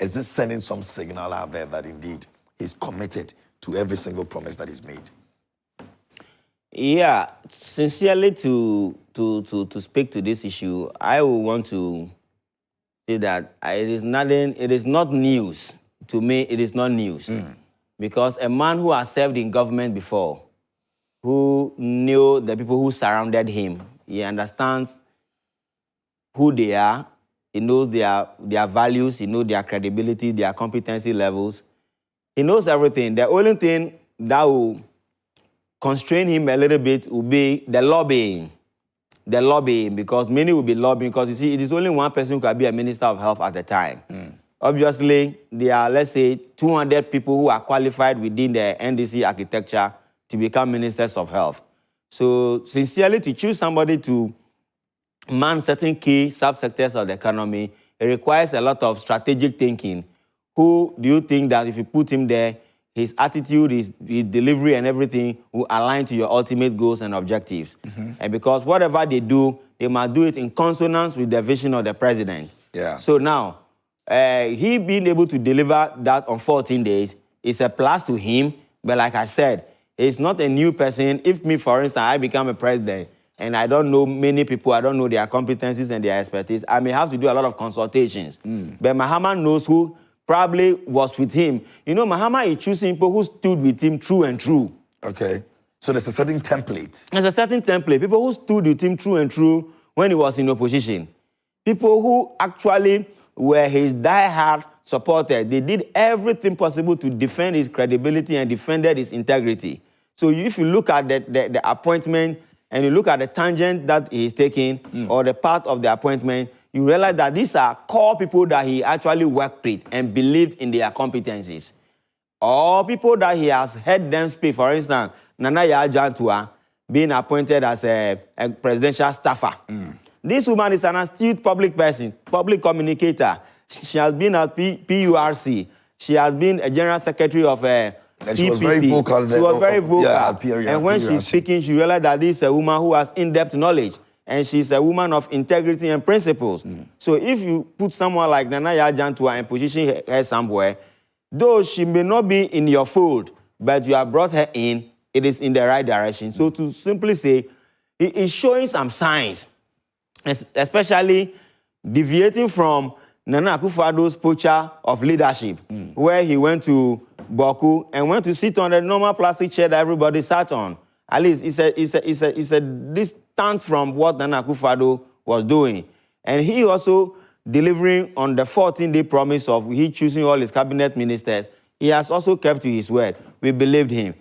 Is this sending some signal out there that indeed he's committed to every single promise that he's made? Yeah, sincerely to speak to this issue, I will want to say that it is not news. To me, it is not news. Because a man who has served in government before, who knew the people who surrounded him, he understands who they are, he knows their values, he knows their credibility, their competency levels. He knows everything. The only thing that will constrain him a little bit will be the lobbying. The lobbying, because many will be lobbying, because you see, it is only one person who can be a Minister of Health at the time. Obviously, there are, let's say, 200 people who are qualified within the NDC architecture to become Ministers of Health. So, sincerely, to choose somebody to man certain key subsectors of the economy, it requires a lot of strategic thinking. Who do you think that if you put him there, his attitude, his delivery and everything will align to your ultimate goals and objectives? And because whatever they do, they must do it in consonance with the vision of the president. Yeah. So now, he being able to deliver that on 14 days is a plus to him. But like I said, he's not a new person. If me, for instance, I become a president and I don't know many people, I don't know their competencies and their expertise, I may have to do a lot of consultations. But Mahama knows who probably was with him. You know, Mahama is choosing people who stood with him true and true. Okay. So there's a certain template. There's a certain template. People who stood with him true and true when he was in opposition. People who actually were his die-hard supporters. They did everything possible to defend his credibility and defended his integrity. So if you look at the appointment and you look at the tangent that he's taking or the part of the appointment, you realize that these are core people that he actually worked with and believed in their competencies. Or people that he has heard them speak. For instance, Nana Yajantua being appointed as a presidential staffer. This woman is an astute public person, public communicator. She has been at PURC. She has been a general secretary of and PPP. she was very vocal. She was very vocal. Yeah, and when she's speaking, she realized that this is a woman who has in-depth knowledge. And she's a woman of integrity and principles. So if you put someone like Nana Yajantua and position her somewhere, though she may not be in your fold, but you have brought her in, it is in the right direction. So to simply say, it is showing some signs, especially deviating from Nana Akufo-Addo's posture of leadership, where he went to Boku and went to sit on the normal plastic chair that everybody sat on. At least it's a distance from what Nana Akufo-Addo was doing. And he also delivering on the 14-day promise of he choosing all his cabinet ministers. He has also kept to his word. We believed him.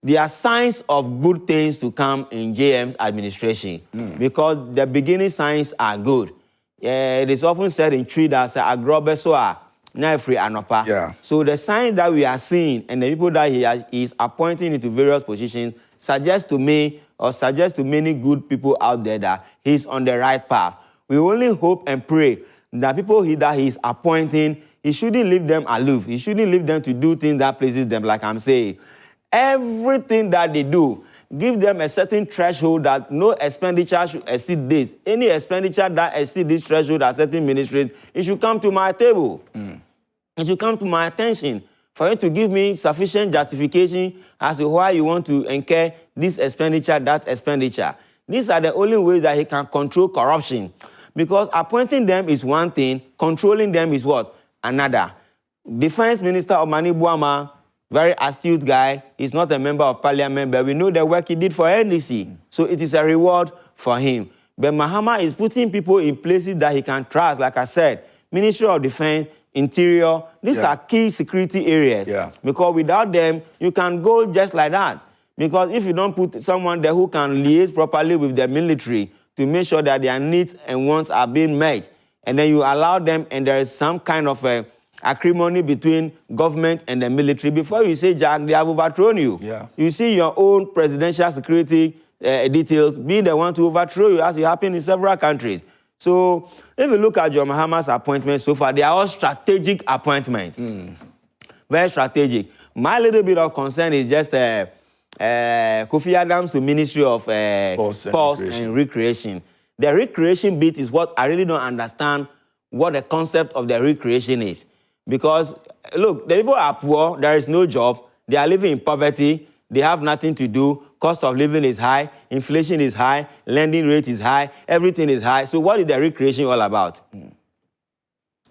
There are signs of good things to come in JM's administration because the beginning signs are good. It is often said in tree that agrobesoa now free anopa. Yeah. So the signs that we are seeing and the people that he is appointing into various positions suggest to me or suggest to many good people out there that he's on the right path. We only hope and pray that people that he is appointing, he shouldn't leave them aloof. He shouldn't leave them to do things that pleases them, like I'm saying. Everything that they do, give them a certain threshold that no expenditure should exceed this. Any expenditure that exceeds this threshold at certain ministries, it should come to my table. It should come to my attention for you to give me sufficient justification as to why you want to incur this expenditure, that expenditure. These are the only ways that he can control corruption. Because appointing them is one thing, controlling them is what? Another. Defense Minister Omani Buama, very astute guy. He's not a member of parliament, but we know the work he did for NDC. So it is a reward for him. But Mahama is putting people in places that he can trust. Like I said, Ministry of Defense, Interior, these are key security areas. Because without them, you can go just like that. Because if you don't put someone there who can liaise properly with the military to make sure that their needs and wants are being met, and then you allow them and there is some kind of a acrimony between government and the military, before you say, Jack, they have overthrown you. You see your own presidential security details being the one to overthrow you, as it happened in several countries. So if you look at John Mahama's appointments so far, they are all strategic appointments. Very strategic. My little bit of concern is just Kofi Adams to Ministry of Sports and Recreation. The recreation bit is what I really don't understand what the concept of the recreation is. Because, look, the people are poor, there is no job, they are living in poverty, they have nothing to do, cost of living is high, inflation is high, lending rate is high, everything is high. So what is the recreation all about?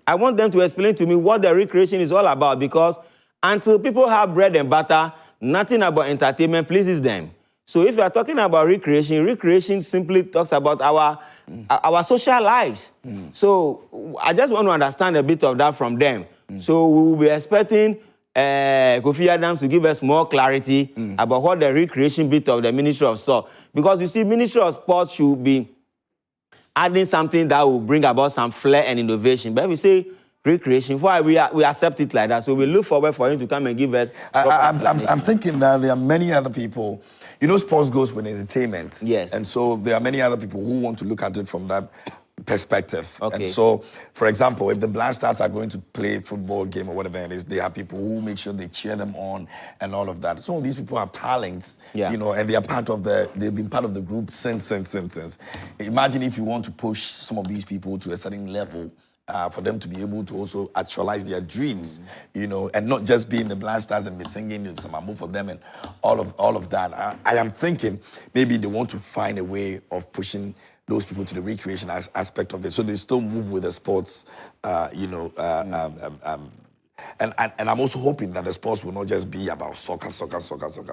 I want them to explain to me what the recreation is all about, because until people have bread and butter, nothing about entertainment pleases them. So if you are talking about recreation, recreation simply talks about our social lives. So I just want to understand a bit of that from them. So we will be expecting Kofi Adams to give us more clarity about what the recreation bit of the Ministry of Sport. Because you see, Ministry of Sports should be adding something that will bring about some flair and innovation. But if we say recreation, why we accept it like that? So we look forward for him to come and give us. I'm thinking that there are many other people. You know, sports goes with entertainment. Yes. And so there are many other people who want to look at it from that perspective. Okay. And so, for example, if the Black Stars are going to play a football game or whatever it is, they have people who make sure they cheer them on and all of that. Some of these people have talents, you know, and they are part of they've been part of the group since. Imagine if you want to push some of these people to a certain level, for them to be able to also actualize their dreams, you know, and not just be in the Black Stars and be singing some ambo for them and all of that. I am thinking maybe they want to find a way of pushing those people to the recreation aspect of it, so they still move with the sports, you know. And I'm also hoping that the sports will not just be about soccer,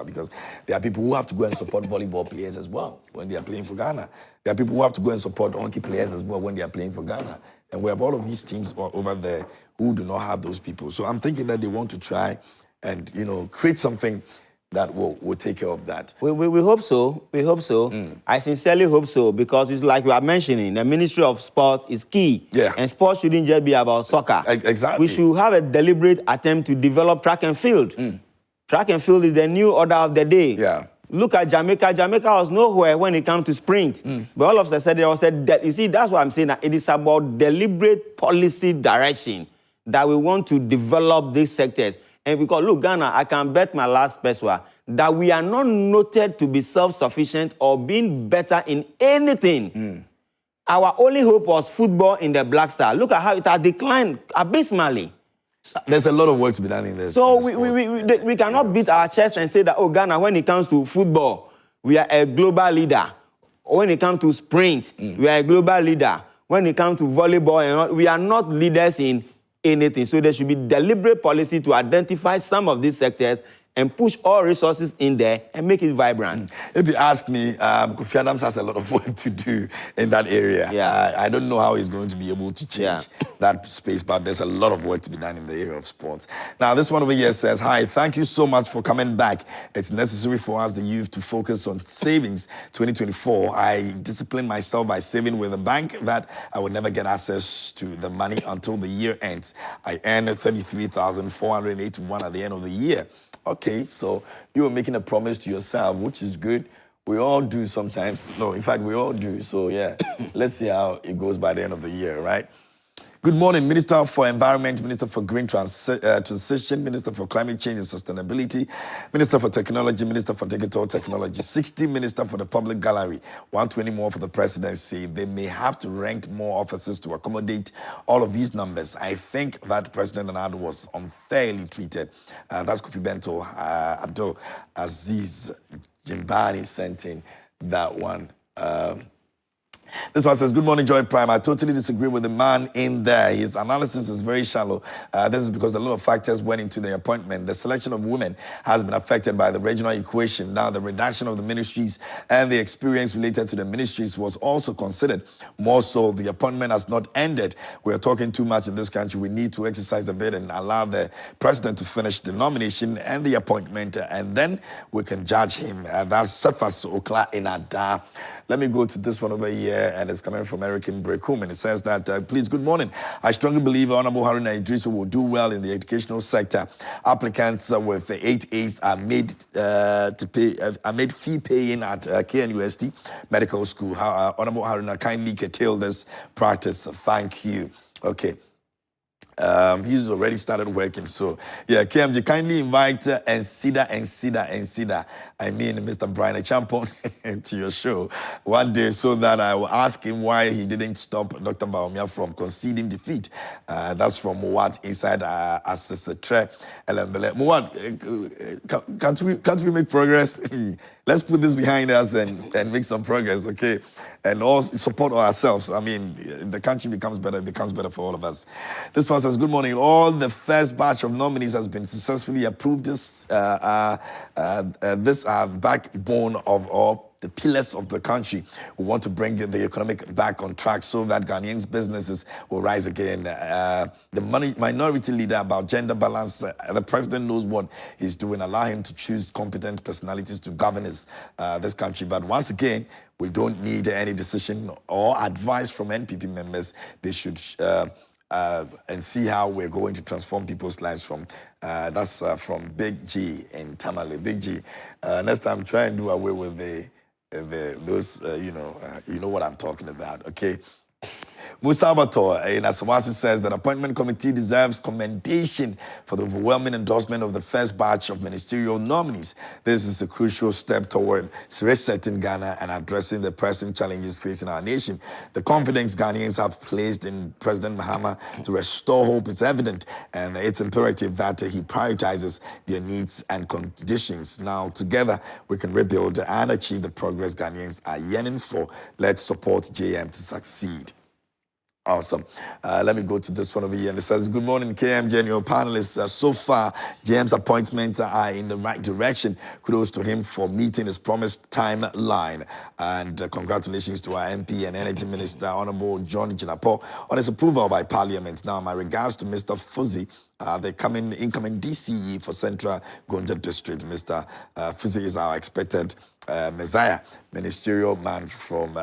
because there are people who have to go and support volleyball players as well when they are playing for Ghana. There are people who have to go and support hockey players as well when they are playing for Ghana. And we have all of these teams over there who do not have those people. So I'm thinking that they want to try and, you know, create something that will take care of that. We hope so. We hope so. I sincerely hope so, because it's like you are mentioning, the Ministry of Sport is key. And sports shouldn't just be about soccer. Exactly. We should have a deliberate attempt to develop track and field. Track and field is the new order of the day. Look at Jamaica. Jamaica was nowhere when it comes to sprint. But all of a sudden, there was that. You see, that's what I'm saying. That it is about deliberate policy direction that we want to develop these sectors. And because, look, Ghana, I can bet my last pesewa that we are not noted to be self-sufficient or being better in anything. Our only hope was football in the Black Star. Look at how it has declined abysmally. There's a lot of work to be done in this. So we cannot beat our chest and say that, oh, Ghana, when it comes to football, we are a global leader. When it comes to sprint, we are a global leader. When it comes to volleyball, we are not leaders in anything. So there should be deliberate policy to identify some of these sectors and push all resources in there and make it vibrant. If you ask me, Kofi Adams has a lot of work to do in that area. Yeah. I don't know how he's going to be able to change that space, but there's a lot of work to be done in the area of sports. Now, this one over here says, hi, thank you so much for coming back. It's necessary for us, the youth, to focus on savings 2024. I discipline myself by saving with a bank that I would never get access to the money until the year ends. I earned 33,481 at the end of the year. Okay, so you were making a promise to yourself, which is good. We all do sometimes. No, in fact, we all do. So, yeah, let's see how it goes by the end of the year, right? Good morning, Minister for Environment, Minister for Green Transition, Minister for Climate Change and Sustainability, Minister for Technology, Minister for Digital Technology, 60 Minister for the Public Gallery, 120 more for the Presidency. They may have to rent more offices to accommodate all of these numbers. I think that President Nana was unfairly treated. That's Kofi Bento, Abdul Aziz Jimbani sent in that one. This one says, good morning, Joy Prime. I totally disagree with the man in there. His analysis is very shallow. This is because a lot of factors went into the appointment. The selection of women has been affected by the regional equation. Now, the reduction of the ministries and the experience related to the ministries was also considered. More so, the appointment has not ended. We are talking too much in this country. We need to exercise a bit and allow the president to finish the nomination and the appointment, and then we can judge him. That's Sefas Okla Inada. Let me go to this one over here, and it's coming from Eric in Brekum, and it says that, please, good morning. I strongly believe Honorable Haruna Idrisu will do well in the educational sector. Applicants with 8 A's are made fee paying at KNUST Medical School. Honorable Haruna, kindly curtail this practice. Thank you. Okay. He's already started working. So, yeah, KMG, kindly invite Ensida. I mean, Mr. Brian Champon to your show one day so that I will ask him why he didn't stop Dr. Baumia from conceding defeat. That's from Muwat inside Assessor Elembele. Muwat, can't we make progress? Let's put this behind us and make some progress, okay? And also support ourselves. I mean, the country becomes better, it becomes better for all of us. This one says, good morning. All the first batch of nominees has been successfully approved. This are backbone of all the pillars of the country. We want to bring the economic back on track so that Ghanaians' businesses will rise again. The minority leader about gender balance, the president knows what he's doing. Allow him to choose competent personalities to govern this country. But once again, we don't need any decision or advice from NPP members. They should and see how we're going to transform people's lives from that's from Big G in Tamale. Big G, next time try and do away with those you know what I'm talking about, okay? Musa Abator in Asawasi says that appointment committee deserves commendation for the overwhelming endorsement of the first batch of ministerial nominees. This is a crucial step toward resetting Ghana and addressing the pressing challenges facing our nation. The confidence Ghanaians have placed in President Mahama to restore hope is evident, and it's imperative that he prioritizes their needs and conditions. Now, together, we can rebuild and achieve the progress Ghanaians are yearning for. Let's support JM to succeed. Awesome. Let me go to this one over here. And it says, good morning, KMJ and your panelists. So far, JM's appointments are in the right direction. Kudos to him for meeting his promised timeline. And congratulations to our MP and Energy Minister, Honorable John Jinapo, on his approval by Parliament. Now, my regards to Mr. Fuzzy, the incoming DCE for Central Gonja District. Mr. Fuzzy is our expected Messiah, material man from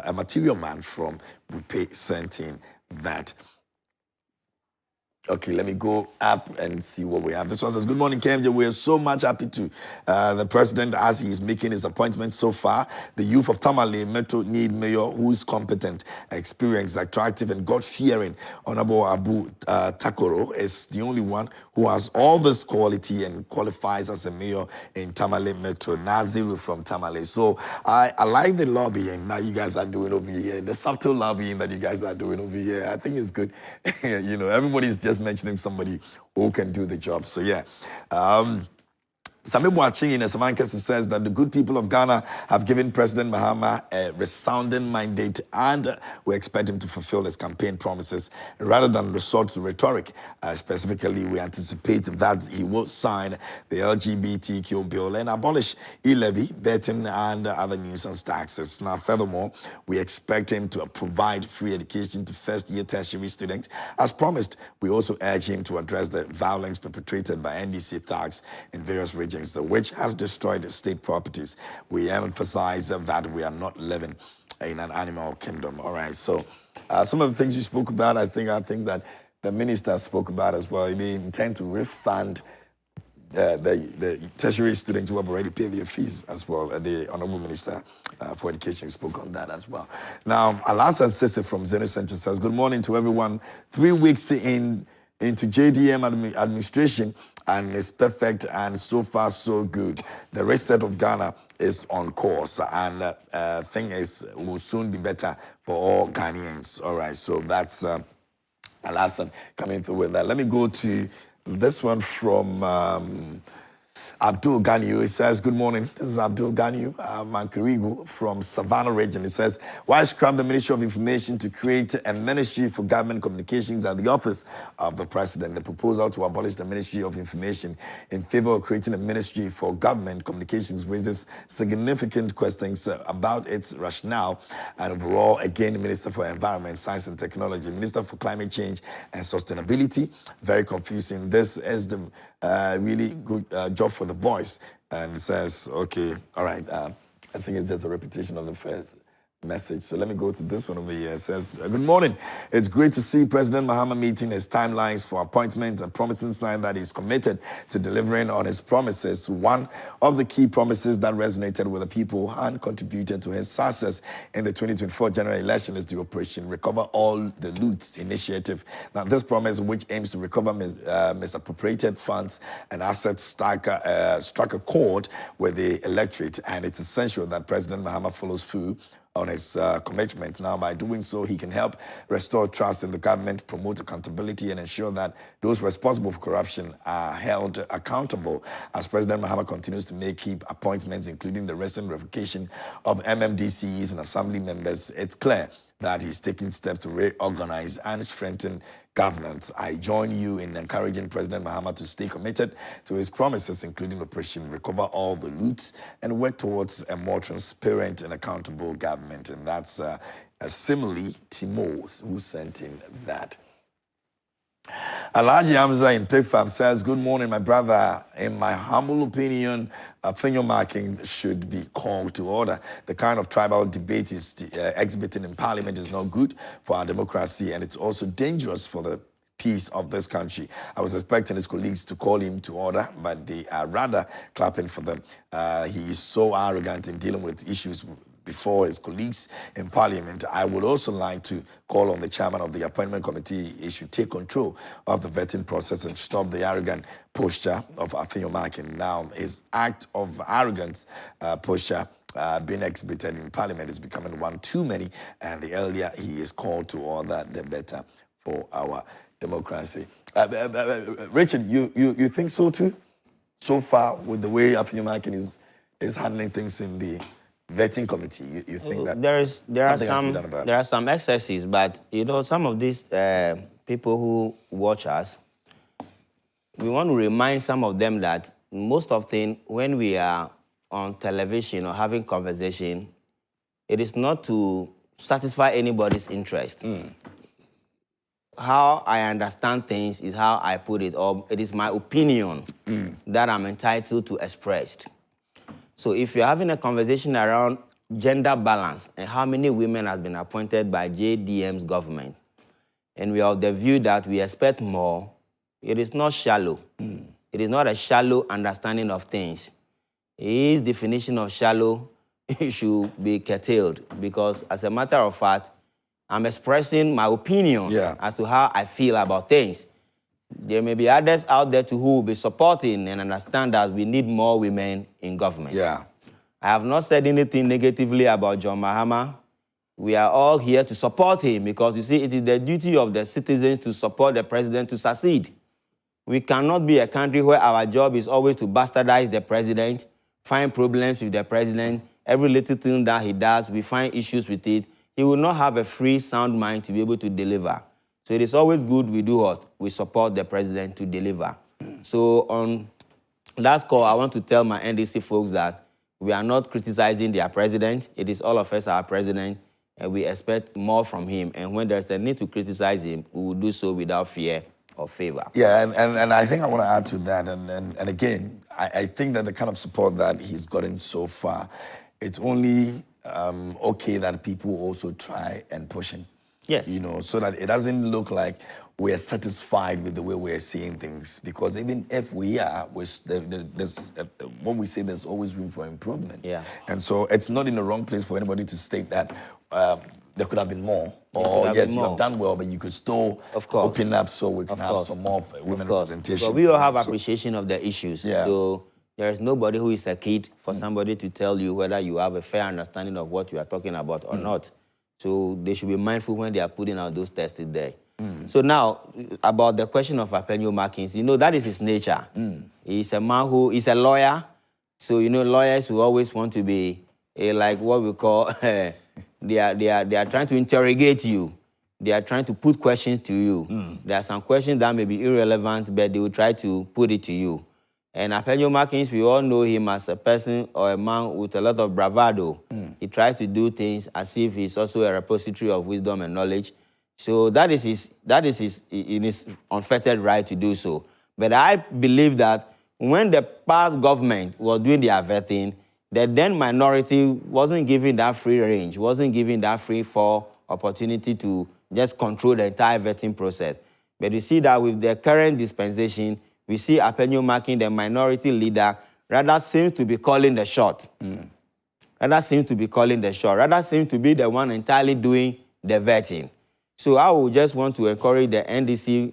Bupe Sentin. That. Okay, let me go up and see what we have. This one says, good morning, KMJ. We are so much happy to the president as he is making his appointment so far. The youth of Tamale Metro need mayor who is competent, experienced, attractive, and God-fearing. Honorable Abu Takoro is the only one who has all this quality and qualifies as a mayor in Tamale Metro. Naziru from Tamale. So I like the lobbying that you guys are doing over here, the subtle lobbying that you guys are doing over here. I think it's good. You know, everybody's just mentioning somebody who can do the job. So yeah. Sammy in a Samankesi says that the good people of Ghana have given President Mahama a resounding mandate and we expect him to fulfill his campaign promises rather than resort to rhetoric. Specifically, we anticipate that he will sign the LGBTQ bill and abolish e-levy, betting, and other nuisance taxes. Now, furthermore, we expect him to provide free education to first-year tertiary students. As promised, we also urge him to address the violence perpetrated by NDC thugs in various regions, which has destroyed state properties. We emphasize that we are not living in an animal kingdom. All right, so some of the things you spoke about, I think, are things that the minister spoke about as well. They intend to refund the tertiary students who have already paid their fees as well. The Honorable Minister for Education spoke on that as well. Now, Alhassan Sisse from Zeno Central says, good morning to everyone. 3 weeks into JDM administration, and it's perfect and so far so good. The reset of Ghana is on course, and thing is will soon be better for all Ghanaians. All right, so that's Alhassan coming through with that. Let me go to this one from Abdul Ganyu. He says, good morning. This is Abdul Ganyu Mankarigu from Savannah region. He says, why scrap the Ministry of Information to create a Ministry for Government Communications at the office of the President? The proposal to abolish the Ministry of Information in favor of creating a Ministry for Government Communications raises significant questions about its rationale and overall. Again, the Minister for Environment, Science and Technology, Minister for Climate Change and Sustainability. Very confusing. This is the really good job for the boys. And it says, okay, all right, I think it's just a repetition of the first message. So let me go to this one over here. It says, good morning. It's great to see President Mahama meeting his timelines for appointments and promising sign that he's committed to delivering on his promises. One of the key promises that resonated with the people and contributed to his success in the 2024 general election is the Operation Recover All the Loots initiative. Now, this promise, which aims to recover misappropriated funds and assets, struck a chord with the electorate, and it's essential that President Mahama follows through on his commitment. Now, by doing so, he can help restore trust in the government, promote accountability, and ensure that those responsible for corruption are held accountable. As President Mahama continues to make key appointments, including the recent revocation of MMDCs and assembly members, it's clear that he's taking steps to reorganize and strengthen governance. I join you in encouraging President Mahama to stay committed to his promises, including Operation Recover All the Loots, and work towards a more transparent and accountable government. And that's a simile Timo who sent in that. Alhaji Hamza in Pig Farm says, good morning, my brother. In my humble opinion, finger marking should be called to order. The kind of tribal debate is exhibiting in Parliament is not good for our democracy, and it's also dangerous for the peace of this country. I was expecting his colleagues to call him to order, but they are rather clapping for them. He is so arrogant in dealing with issues before his colleagues in Parliament. I would also like to call on the chairman of the appointment committee. He should take control of the vetting process and stop the arrogant posture of Athenian Markin. Now, his act of arrogance posture being exhibited in Parliament is becoming one too many, and the earlier he is called to order, the better for our democracy. Richard, you think so too? So far, with the way Athenian Markin is handling things in the vetting committee, you think that there are some excesses, but you know, some of these people who watch us, we want to remind some of them that most often when we are on television or having conversation, it is not to satisfy anybody's interest. How I understand things is how I put it, or it is my opinion that I'm entitled to express. So if you're having a conversation around gender balance and how many women have been appointed by JDM's government, and we are of the view that we expect more, it is not shallow. It is not a shallow understanding of things. His definition of shallow should be curtailed, because as a matter of fact, I'm expressing my opinion as to how I feel about things. There may be others out there who will be supporting and understand that we need more women in government. I have not said anything negatively about John Mahama. We are all here to support him because, you see, it is the duty of the citizens to support the president to succeed. We cannot be a country where our job is always to bastardize the president, find problems with the president. Every little thing that he does, we find issues with it. He will not have a free, sound mind to be able to deliver. So it is always good we do what? We support the president to deliver. So on that score, I want to tell my NDC folks that we are not criticizing their president. It is all of us our president, and we expect more from him. And when there's a need to criticize him, we will do so without fear or favor. Yeah, and I think I want to add to that. And again, I think that the kind of support that he's gotten so far, it's only okay that people also try and push him. Yes. You know, so that it doesn't look like we're satisfied with the way we're seeing things. Because even if we are, there's what we say, there's always room for improvement. Yeah. And so it's not in the wrong place for anybody to state that there could have been more. Or yes, you have done well, but you could still open up so we can have some more women representation. But we all have appreciation of the issues. Yeah. So there is nobody who is a kid for somebody to tell you whether you have a fair understanding of what you are talking about or not. So they should be mindful when they are putting out those tests there. So now, about the question of Appenio Markins, you know, that is his nature. He's a man who is a lawyer. So, you know, lawyers who always want to be like what we call, they are trying to interrogate you. They are trying to put questions to you. There are some questions that may be irrelevant, but they will try to put it to you. And Appenio Markins, we all know him as a person or a man with a lot of bravado. He tries to do things as if he's also a repository of wisdom and knowledge. So that is his unfettered right to do so. But I believe that when the past government was doing their vetting, the then minority wasn't given that free range, wasn't given that free for opportunity to just control the entire vetting process. But you see that with the current dispensation, we see Appenio Markins, the minority leader, rather seems to be calling the shot. Rather seems to be calling the shot. Rather seems to be the one entirely doing the vetting. So I would just want to encourage the NDC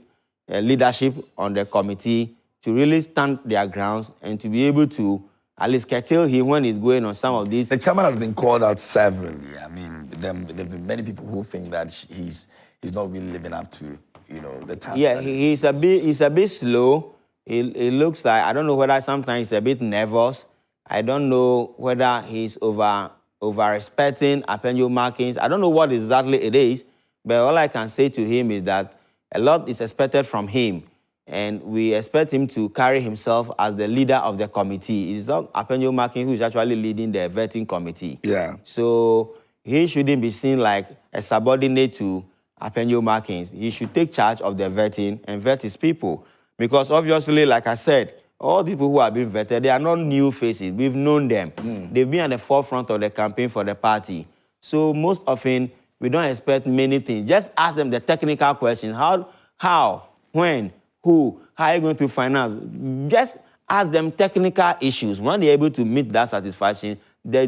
leadership on the committee to really stand their grounds and to be able to at least curtail him when he's going on some of these. The chairman has been called out severally. I mean, there have been many people who think that he's not really living up to, you know, the task. Yeah, he's a bit slow. It looks like, I don't know whether sometimes he's a bit nervous. I don't know whether he's over-respecting Appenio Markins. I don't know what exactly it is, but all I can say to him is that a lot is expected from him, and we expect him to carry himself as the leader of the committee. It's not Appenio Markins who is actually leading the vetting committee. Yeah. So he shouldn't be seen like a subordinate to Appenio Markins. He should take charge of the vetting and vet his people. Because obviously, like I said, all the people who have been vetted, they are not new faces. We've known them. They've been at the forefront of the campaign for the party. So most often, we don't expect many things. Just ask them the technical questions. How, when, who, how are you going to finance? Just ask them technical issues. When they're able to meet that satisfaction, the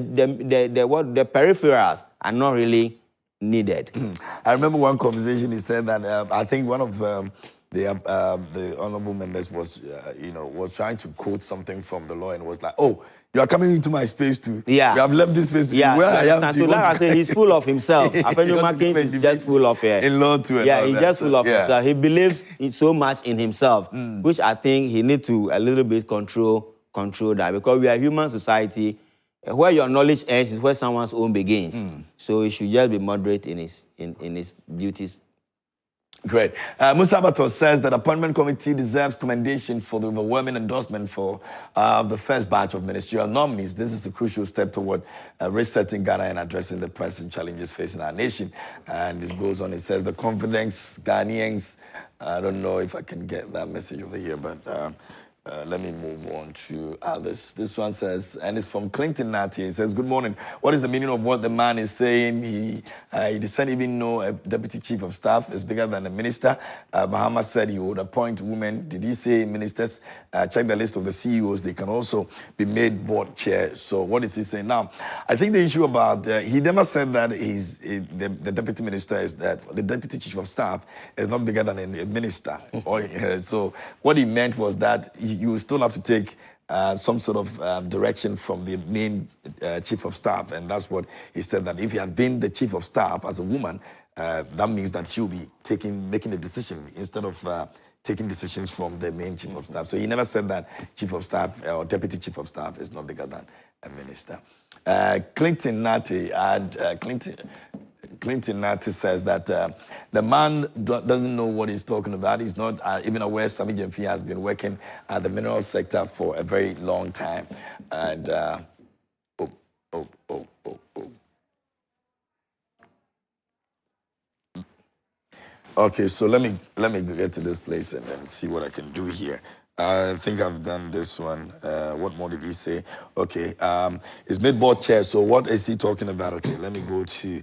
peripherals are not really needed. I remember one conversation he said that I think one of the honorable members was, was trying to quote something from the law and was like, "Oh, you are coming into my space too. Yeah, you have left this space. Yeah, where I am." So like I say, he's full of himself. Appenio Markins is just full of in law too. Yeah, he's just full of himself. He believes so much in himself, which I think he needs to a little bit control that, because we are a human society. Where your knowledge ends is where someone's own begins. So he should just be moderate in his duties. Great. Musa Abato says that appointment committee deserves commendation for the overwhelming endorsement for the first batch of ministerial nominees. This is a crucial step toward resetting Ghana and addressing the pressing challenges facing our nation. And this goes on. It says the confidence Ghanaians. I don't know if I can get that message over here, but let me move on to others. This one says, and it's from Clinton Nati. It says, "Good morning. What is the meaning of what the man is saying? He doesn't even know a deputy chief of staff is bigger than a minister. Mahama said he would appoint women. Did he say ministers? Check the list of the CEOs. They can also be made board chair. So what is he saying now? I think the issue about, he never said that the deputy minister is that the deputy chief of staff is not bigger than a minister. So what he meant was that you still have to take some sort of direction from the main chief of staff. And that's what he said, that if he had been the chief of staff as a woman, that means that she'll be making a decision instead of taking decisions from the main chief of staff. So he never said that chief of staff or deputy chief of staff is not bigger than a minister. Clinton Nati says that the man doesn't know what he's talking about. He's not even aware Sammy Gyamfi has been working at the mineral sector for a very long time. And Okay, so let me get to this place and then see what I can do here. I think I've done this one. What more did he say? Okay, it's made board chair. So what is he talking about? Okay, let me go to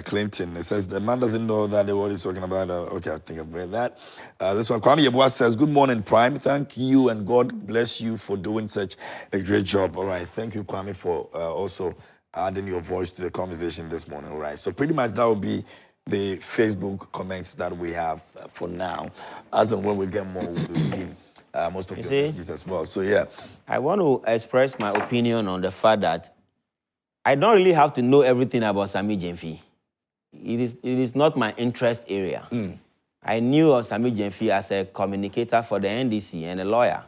Clinton. It says the man doesn't know that what he's talking about. Okay, I think I've read that. This one, Kwame Yeboah says, good morning, Prime. Thank you and God bless you for doing such a great job. All right, thank you, Kwame, for also adding your voice to the conversation this morning. All right, so pretty much that will be the Facebook comments that we have for now. As and when we get more, we'll be reading most of your messages as well. So, yeah. I want to express my opinion on the fact that I don't really have to know everything about Sammy Gyamfi. It is not my interest area. I knew of Sammy Gyamfi as a communicator for the NDC and a lawyer.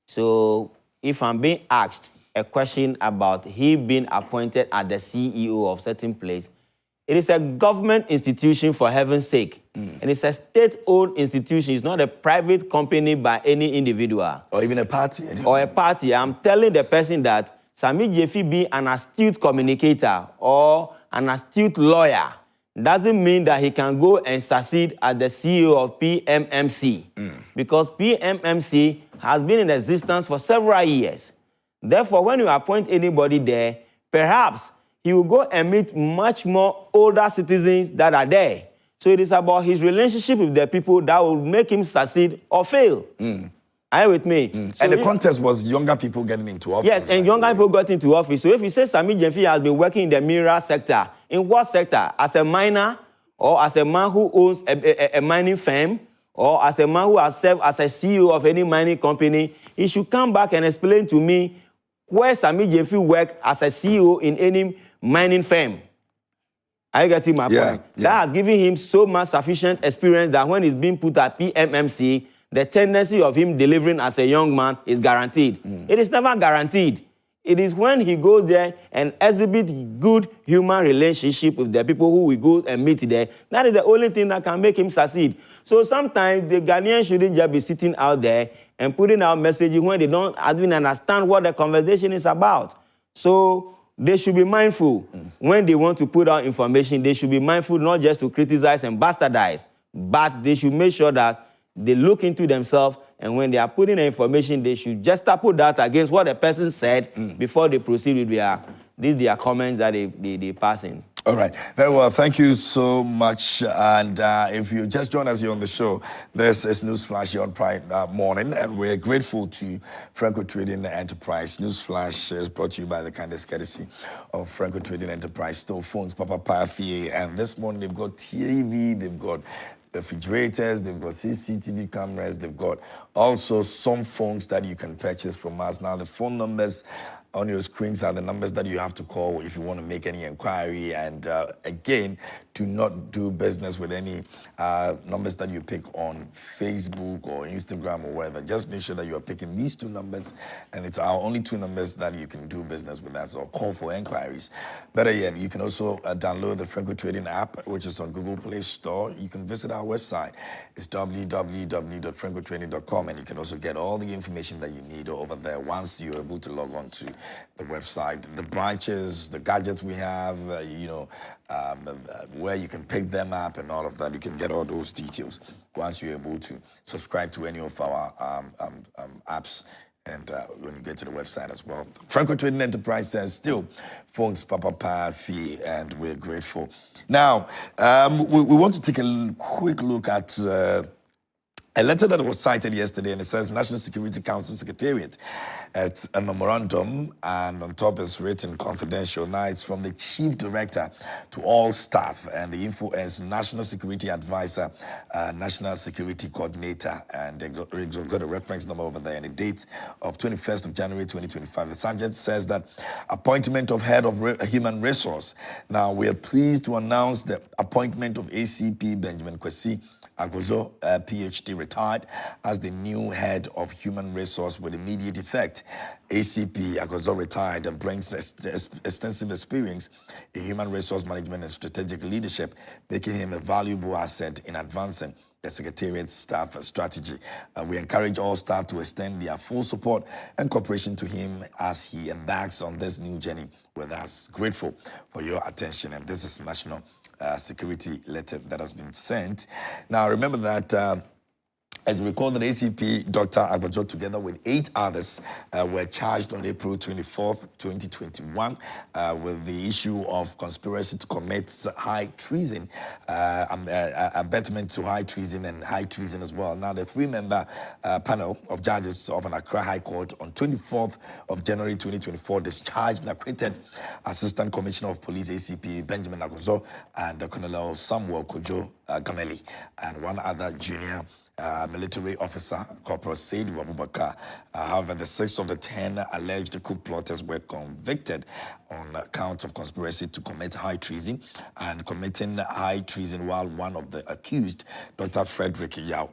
So, if I'm being asked a question about he being appointed as the CEO of certain place, it is a government institution, for heaven's sake. And it's a state-owned institution. It's not a private company by any individual. Or even a party. Or a party. I'm telling the person that Sammy Gyamfi being an astute communicator or an astute lawyer doesn't mean that he can go and succeed as the CEO of PMMC. Because PMMC has been in existence for several years. Therefore, when you appoint anybody there, perhaps he will go and meet much more older citizens that are there. So it is about his relationship with the people that will make him succeed or fail. Are you with me? So and the contest was younger people getting into office. Yes, and younger people got into office. So if you say Sammy Gyamfi has been working in the mineral sector, in what sector? As a miner, or as a man who owns a mining firm, or as a man who has served as a CEO of any mining company, he should come back and explain to me where Sammy Gyamfi worked as a CEO in any mining firm. Are you getting my point? Yeah. That has given him so much sufficient experience that when he's being put at PMMC, the tendency of him delivering as a young man is guaranteed. It is never guaranteed. It is when he goes there and exhibits good human relationship with the people who will go and meet there. That is the only thing that can make him succeed. So sometimes the Ghanaians shouldn't just be sitting out there and putting out messages when they don't even understand what the conversation is about. So they should be mindful when they want to put out information. They should be mindful not just to criticize and bastardize, but they should make sure that they look into themselves, and when they are putting the information, they should just put that against what the person said before they proceed with their comments that they pass in. All right. Very well. Thank you so much. And if you just joined us here on the show, this is Newsflash here on Pride Morning, and we're grateful to Franco Trading Enterprise. Newsflash is brought to you by the kindest courtesy of Franco Trading Enterprise. Still phones, Papa Parfie, and this morning they've got TV, they've got refrigerators, they've got CCTV cameras, they've got also some phones that you can purchase from us. Now, the phone numbers on your screens are the numbers that you have to call if you want to make any inquiry. And again, do not do business with any numbers that you pick on Facebook or Instagram or wherever. Just make sure that you are picking these two numbers, and it's our only two numbers that you can do business with us or call for inquiries. Better yet, you can also download the Franco Trading app, which is on Google Play Store. You can visit our website. It's www.francotrading.com, and you can also get all the information that you need over there once you're able to log on to the website, the branches, the gadgets we have, where you can pick them up and all of that. You can get all those details once you're able to subscribe to any of our apps, and when you get to the website as well. Franco Trading Enterprise says still phones Papa fee, and we're grateful. Now, we want to take a quick look at a letter that was cited yesterday, and it says National Security Council Secretariat. It's a memorandum, and on top is written confidential. Now it's from the Chief Director to all staff, and the info is National Security Advisor, National Security Coordinator, and they got a reference number over there and a date of 21st of January 2025. The subject says that appointment of Head of Human Resource. Now we are pleased to announce the appointment of ACP Benjamin Kwesi Agozo, PhD, retired as the new head of human resource with immediate effect. ACP Agozo retired and brings extensive experience in human resource management and strategic leadership, making him a valuable asset in advancing the Secretariat's staff strategy. We encourage all staff to extend their full support and cooperation to him as he embarks on this new journey with us. Grateful for your attention, and this is National Security letter that has been sent. Now, remember that as we recall that ACP Dr. Agbajo, together with 8 others, were charged on April 24th, 2021, with the issue of conspiracy to commit high treason, abetment to high treason and high treason as well. Now, the 3-member panel of judges of an Accra High Court on 24th of January 2024 discharged and acquitted Assistant Commissioner of Police ACP Benjamin Agozo and Colonel Samuel Kojo Gameli and one other junior military officer, Corporal Saidu Abubakar. However, the 6 of the 10 alleged coup plotters were convicted on account of conspiracy to commit high treason and committing high treason while one of the accused, Dr. Frederick Yao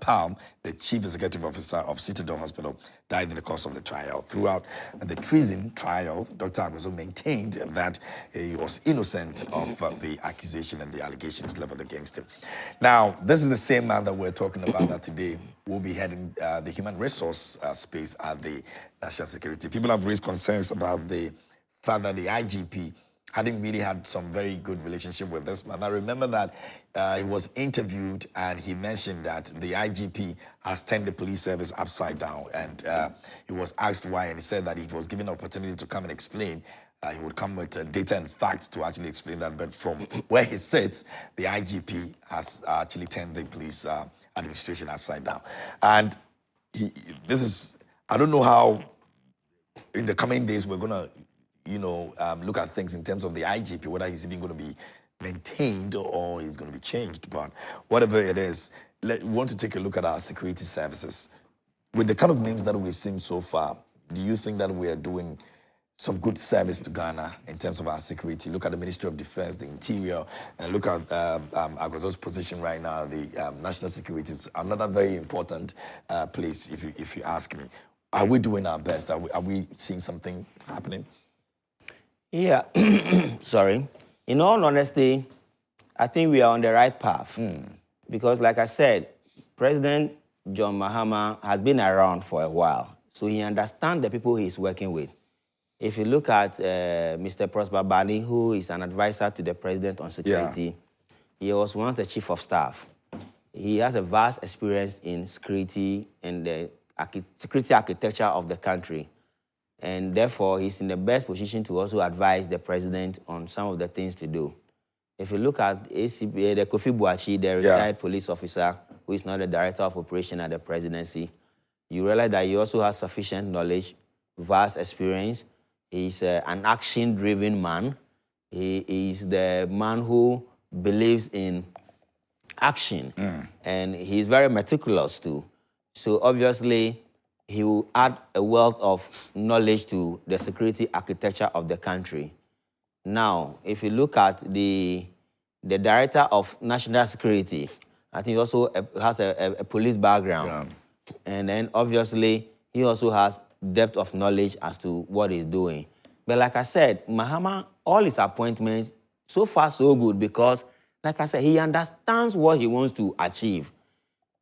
Palm, the Chief Executive Officer of Citadel Hospital, died in the course of the trial. Throughout the treason trial, Dr. Agozo maintained that he was innocent of the accusation and the allegations leveled against him. Now, this is the same man that we're talking about today. We'll be heading the human resource space at the National Security. People have raised concerns about the fact that the IGP hadn't really had some very good relationship with this man. I remember that he was interviewed and he mentioned that the IGP has turned the police service upside down, and he was asked why, and he said that if he was given an opportunity to come and explain, he would come with data and facts to actually explain that. But from where he sits, the IGP has actually turned the police administration upside down. And this is, I don't know how in the coming days we're going to, look at things in terms of the IGP, whether he's even going to be maintained or he's going to be changed. But whatever it is, we want to take a look at our security services. With the kind of names that we've seen so far, do you think that we are doing some good service to Ghana in terms of our security? Look at the Ministry of Defense, the Interior, and look at Agozo's position right now. The national security is another very important place, if you ask me. Are we doing our best? Are we seeing something happening? Yeah, sorry. In all honesty, I think we are on the right path. Because like I said, President John Mahama has been around for a while, so he understands the people he's working with. If you look at Mr. Prosper Bani, who is an advisor to the president on security, he was once the chief of staff. He has a vast experience in security and the security architecture of the country. And therefore, he's in the best position to also advise the president on some of the things to do. If you look at ACP, the Kofi Boachi, the retired police officer, who is now the director of operation at the presidency, you realize that he also has sufficient knowledge, vast experience. He's an action-driven man. He is the man who believes in action, and he's very meticulous too. So obviously, he will add a wealth of knowledge to the security architecture of the country. Now, if you look at the director of national security, I think he also has a police background. And then obviously, he also has depth of knowledge as to what he's doing. But like I said, Mahama, all his appointments, so far so good, because like I said, he understands what he wants to achieve.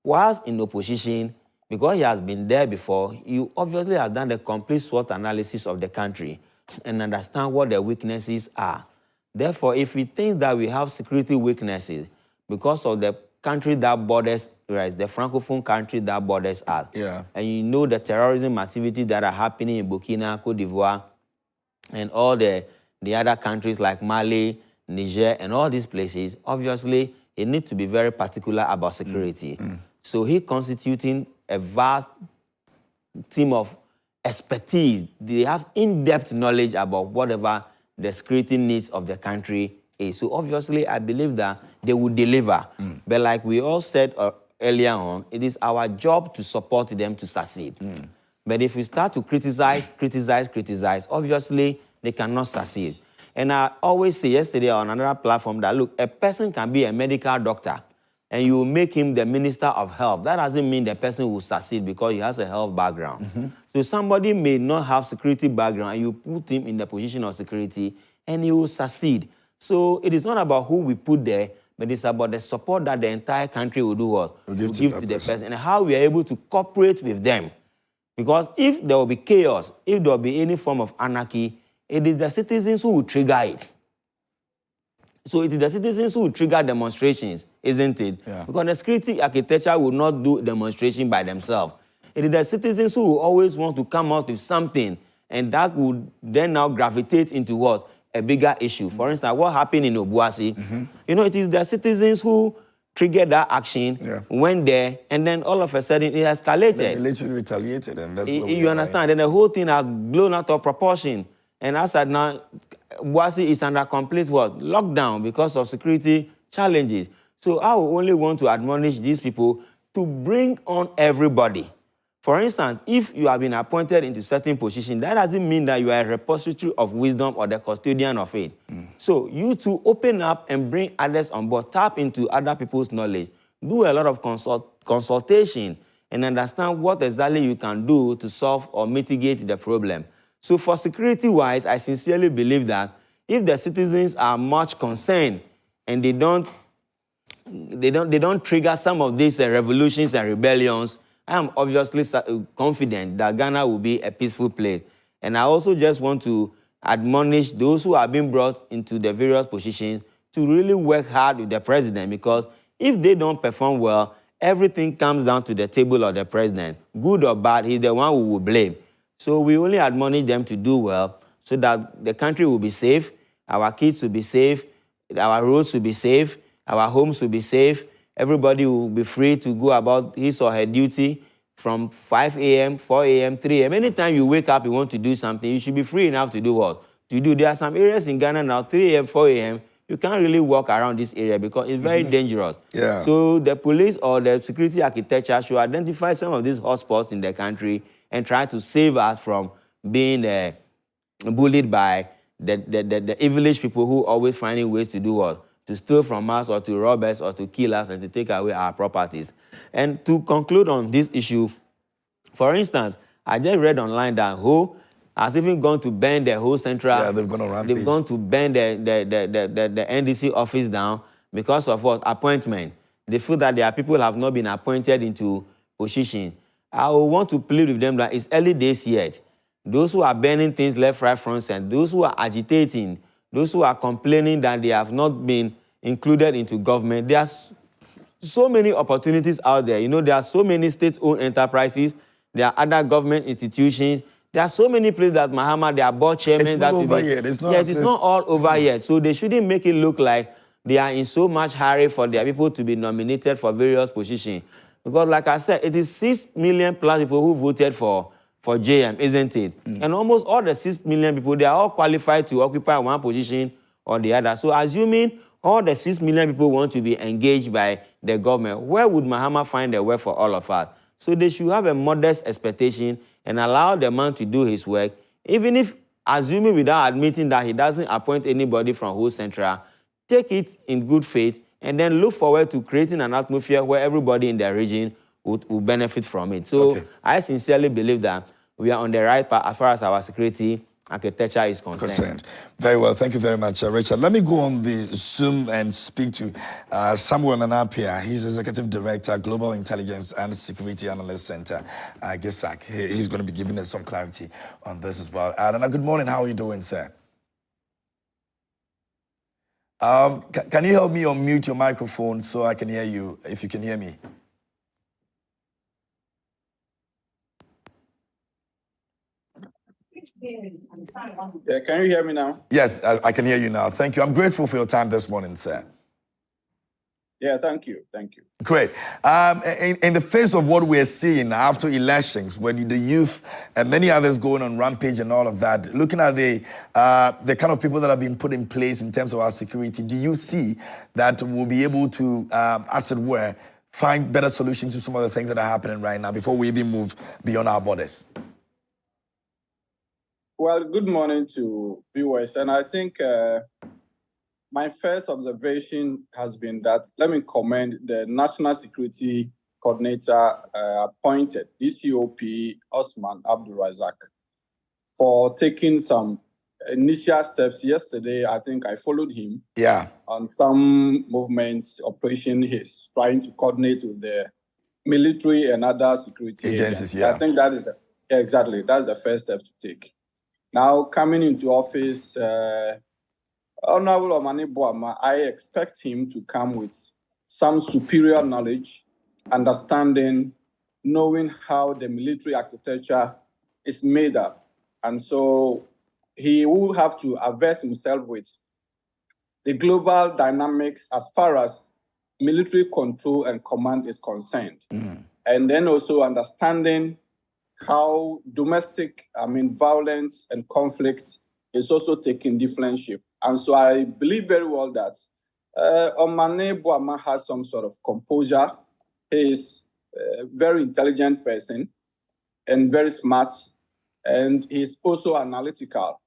Whilst in opposition, because he has been there before, he obviously has done the complete SWOT analysis of the country and understand what the weaknesses are. Therefore, if he thinks that we have security weaknesses because of the country that borders, right, the Francophone country that borders us, and you know the terrorism activities that are happening in Burkina, Cote d'Ivoire, and all the other countries like Mali, Niger, and all these places, obviously, he needs to be very particular about security. So he constituting a vast team of expertise. They have in-depth knowledge about whatever the security needs of the country is. So obviously, I believe that they will deliver. But like we all said earlier on, it is our job to support them to succeed. But if we start to criticize, obviously, they cannot succeed. And I always say yesterday on another platform that, look, a person can be a medical doctor, and you make him the Minister of Health, that doesn't mean the person will succeed because he has a health background. So somebody may not have security background, and you put him in the position of security, and he will succeed. So it is not about who we put there, but it's about the support that the entire country will do what? Will give to the person, and how we are able to cooperate with them. Because if there will be chaos, if there will be any form of anarchy, it is the citizens who will trigger it. So it is the citizens who will trigger demonstrations, isn't it? Yeah. Because the security architecture will not do demonstration by themselves. It is the citizens who will always want to come out with something, and that would then now gravitate into what? A bigger issue. For instance, what happened in Obuasi, you know, it is the citizens who triggered that action, went there, and then all of a sudden it escalated. They literally retaliated, and that's what you understand? Then the whole thing has blown out of proportion. And as of now, Obuasi is under complete what? Lockdown because of security challenges. So I will only want to admonish these people to bring on everybody. For instance, if you have been appointed into certain position, that doesn't mean that you are a repository of wisdom or the custodian of it. So you to open up and bring others on board, tap into other people's knowledge, do a lot of consultation, and understand what exactly you can do to solve or mitigate the problem. So for security-wise, I sincerely believe that if the citizens are much concerned and they don't trigger some of these revolutions and rebellions, I am obviously confident that Ghana will be a peaceful place. And I also just want to admonish those who have been brought into the various positions to really work hard with the president, because if they don't perform well, everything comes down to the table of the president. Good or bad, he's the one who will blame. So we only admonish them to do well so that the country will be safe, our kids will be safe, our roads will be safe, our homes will be safe. Everybody will be free to go about his or her duty from 5 a.m., 4 a.m., 3 a.m. Anytime you wake up, you want to do something, you should be free enough to do what? To do. There are some areas in Ghana now, 3 a.m., 4 a.m., you can't really walk around this area because it's very dangerous. Yeah. So the police or the security architecture should identify some of these hotspots in the country and try to save us from being bullied by the evilish people who always finding ways to do what? To steal from us or to rob us or to kill us and to take away our properties. And to conclude on this issue, for instance, I just read online that WHO has even gone to burn the whole central. Yeah, they've gone on rampage. They've gone to burn the NDC office down because of what? Appointment. They feel that their people have not been appointed into position. I will want to plead with them that it's early days yet. Those who are burning things left, right, front, and those who are agitating, those who are complaining that they have not been included into government, there are so many opportunities out there. You know, there are so many state-owned enterprises. There are other government institutions. There are so many places that Mahama, they are board chairmen. It's not over yet. It's not, yes, it's not all over yet. So they shouldn't make it look like they are in so much hurry for their people to be nominated for various positions. Because like I said, it is 6 million plus people who voted for JM, isn't it? And almost all the 6 million people, they are all qualified to occupy one position or the other. So assuming all the 6 million people want to be engaged by the government, where would Mahama find the work for all of us? So they should have a modest expectation and allow the man to do his work, even if, assuming without admitting that he doesn't appoint anybody from whole central, take it in good faith and then look forward to creating an atmosphere where everybody in the region would benefit from it. So I sincerely believe that we are on the right path as far as our security architecture is concerned. Very well. Thank you very much, Richard. Let me go on the Zoom and speak to Samuel Nanapia. He's Executive Director, Global Intelligence and Security Analyst Center, GISAC. He's going to be giving us some clarity on this as well. Nana, good morning. How are you doing, sir? Can you help me unmute your microphone so I can hear you, if you can hear me? Yeah, can you hear me now? Yes, I can hear you now. Thank you. I'm grateful for your time this morning, sir. Yeah, thank you. Thank you. Great. In the face of what we're seeing after elections, when the youth and many others going on rampage and all of that, looking at the kind of people that have been put in place in terms of our security, do you see that we'll be able to, as it were, find better solutions to some of the things that are happening right now before we even move beyond our borders? Well, good morning to viewers. And I think my first observation has been that let me commend the National Security Coordinator appointed, DCOP Osman Abdul Razak, for taking some initial steps. Yesterday, I think I followed him on some movements, operation he's trying to coordinate with the military and other security agencies. Yeah. I think that is exactly, that's the first step to take. Now, coming into office, Honorable Omane Boama, I expect him to come with some superior knowledge, understanding, knowing how the military architecture is made up. And so he will have to avest himself with the global dynamics as far as military control and command is concerned. And then also understanding how domestic, violence and conflict is also taking different shape. And so I believe very well that Omane Boama has some sort of composure. He is a very intelligent person and very smart, and he's also analytical.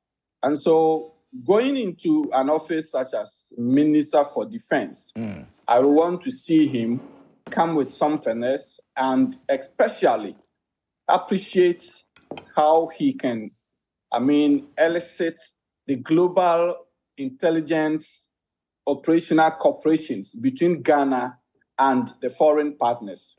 And so going into an office such as Minister for Defense, I want to see him come with some finesse and especially appreciate how he can, elicit the global intelligence operational cooperations between Ghana and the foreign partners.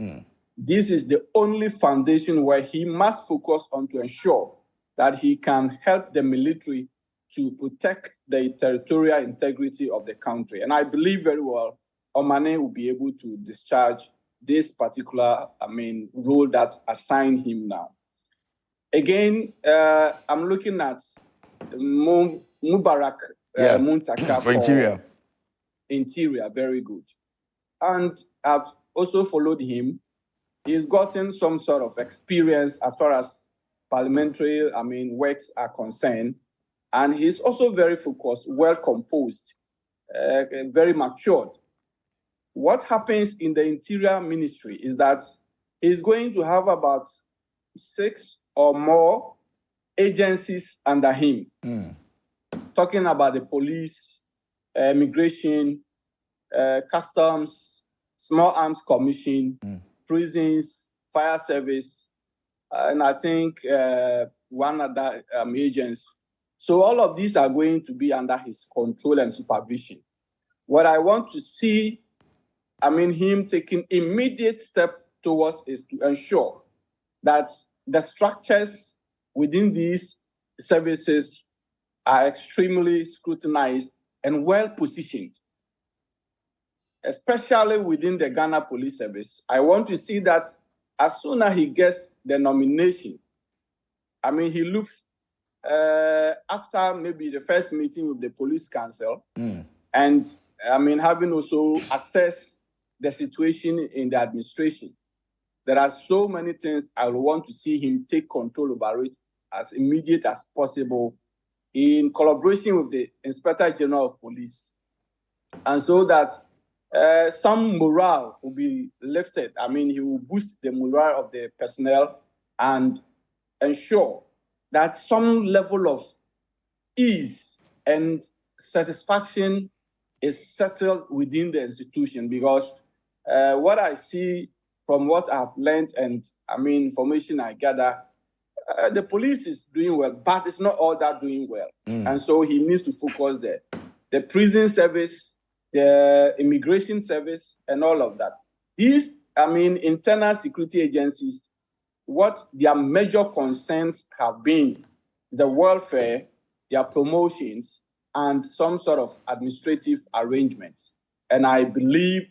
This is the only foundation where he must focus on to ensure that he can help the military to protect the territorial integrity of the country. And I believe very well Omane will be able to discharge this particular, role that assigned him now. Again, I'm looking at Mubarak Muntaka for interior. Interior, very good. And I've also followed him. He's gotten some sort of experience as far as parliamentary, works are concerned. And he's also very focused, well composed, very matured. What happens in the Interior Ministry is that he's going to have about 6 or more agencies under him, talking about the police, immigration, customs, small arms commission, prisons, fire service, and I think one other agency. So all of these are going to be under his control and supervision. What I want to see, him taking immediate step towards is to ensure that the structures within these services are extremely scrutinized and well positioned, especially within the Ghana Police Service. I want to see that as soon as he gets the nomination, he looks after maybe the first meeting with the police council, and having also assessed the situation in the administration. There are so many things I want to see him take control over it as immediate as possible in collaboration with the Inspector General of Police. And so that some morale will be lifted. He will boost the morale of the personnel and ensure that some level of ease and satisfaction is settled within the institution. Because what I see from what I've learned and information I gather, the police is doing well, but it's not all that doing well. And so he needs to focus there. The prison service, the immigration service, and all of that. These, internal security agencies, what their major concerns have been the welfare, their promotions, and some sort of administrative arrangements. And I believe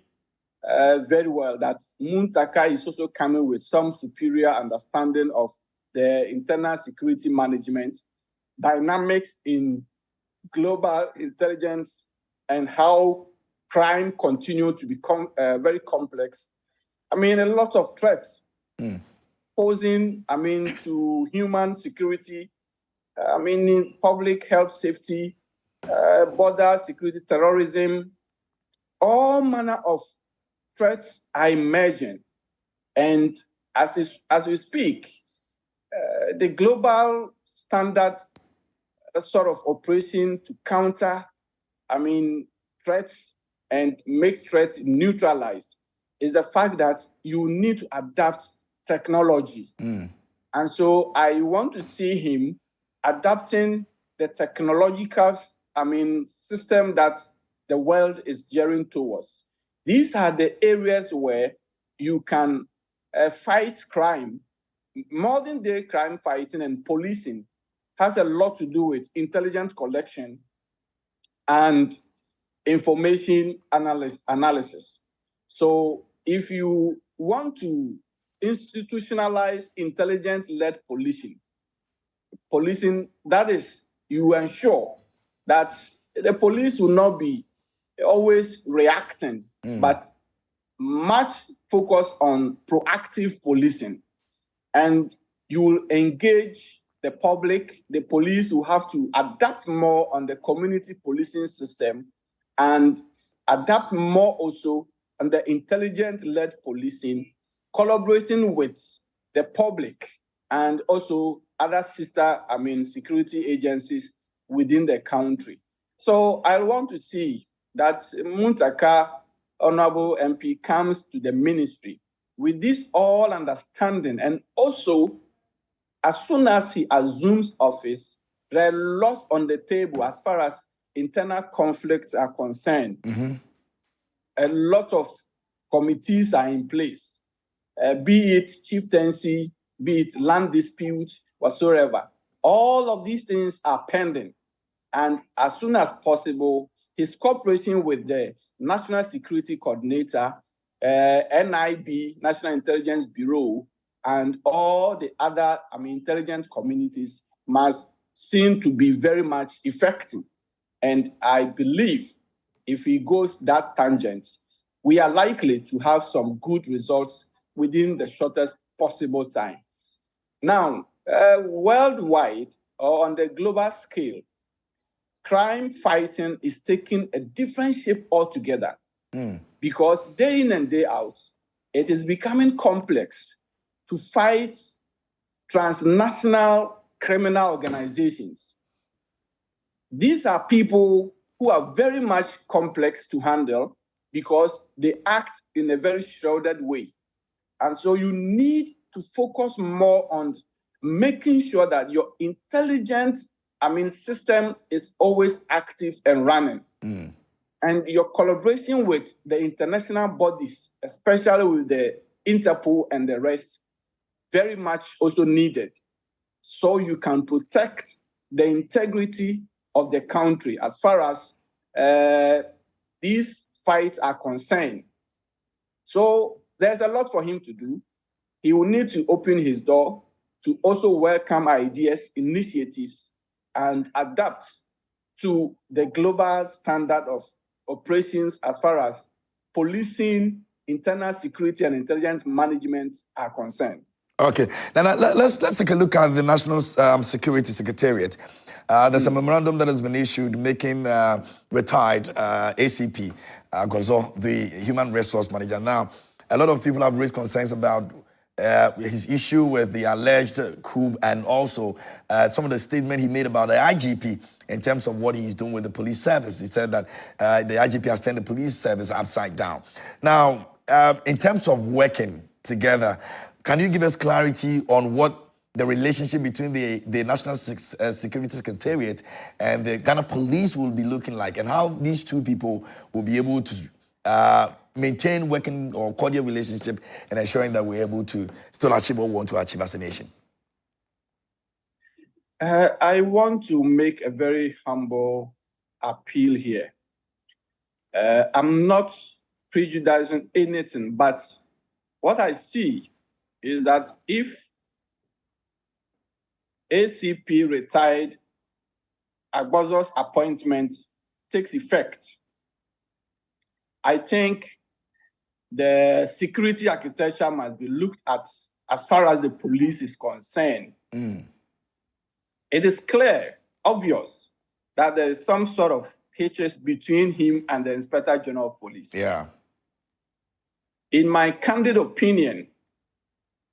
very well that Muntaka is also coming with some superior understanding of the internal security management, dynamics in global intelligence, and how crime continue to become very complex. A lot of threats posing, to human security, in public health safety, border security, terrorism, all manner of threats are emerging. And as we speak, the global standard sort of operation to counter, threats and make threats neutralized is the fact that you need to adapt technology. And so I want to see him adapting the technological, system that the world is gearing towards. These are the areas where you can fight crime. Modern day crime fighting and policing has a lot to do with intelligence collection and information analysis. So if you want to institutionalize intelligence-led policing, that is, you ensure that the police will not be always reacting, but much focus on proactive policing. And you will engage the public. The police will have to adapt more on the community policing system and adapt more also on the intelligence-led policing, collaborating with the public and also other sister, security agencies within the country. So I want to see that Muntaka, Honorable MP, comes to the ministry with this all understanding. And also, as soon as he assumes office, there are a lot on the table as far as internal conflicts are concerned. A lot of committees are in place, be it chieftaincy, be it land dispute, whatsoever. All of these things are pending. And as soon as possible, his cooperation with the National Security Coordinator, NIB, National Intelligence Bureau, and all the other intelligence communities must seem to be very much effective. And I believe if he goes that tangent, we are likely to have some good results within the shortest possible time. Now, worldwide or on the global scale, crime fighting is taking a different shape altogether because day in and day out, it is becoming complex to fight transnational criminal organizations. These are people who are very much complex to handle because they act in a very shrouded way. And so you need to focus more on making sure that your intelligence system is always active and running. And your collaboration with the international bodies, especially with the Interpol and the rest, very much also needed. So you can protect the integrity of the country as far as these fights are concerned. So there's a lot for him to do. He will need to open his door to also welcome ideas, initiatives, and adapt to the global standard of operations as far as policing, internal security, and intelligence management are concerned. Okay, now let's take a look at the National Security Secretariat. There's a memorandum that has been issued making retired ACP Gozo the Human Resource Manager. Now, a lot of people have raised concerns about his issue with the alleged coup and also some of the statement he made about the IGP in terms of what he's doing with the police service. He said that the IGP has turned the police service upside down. Now, in terms of working together, can you give us clarity on what the relationship between the National Security Secretariat and the Ghana Police will be looking like, and how these two people will be able to maintain working or cordial relationship and ensuring that we're able to still achieve what we want to achieve as a nation? I want to make a very humble appeal here. I'm not prejudicing anything, but what I see is that if ACP retired Agbozo's appointment takes effect, I think the security architecture must be looked at as far as the police is concerned. It is clear, obvious, that there is some sort of hatred between him and the Inspector General of Police. Yeah. In my candid opinion,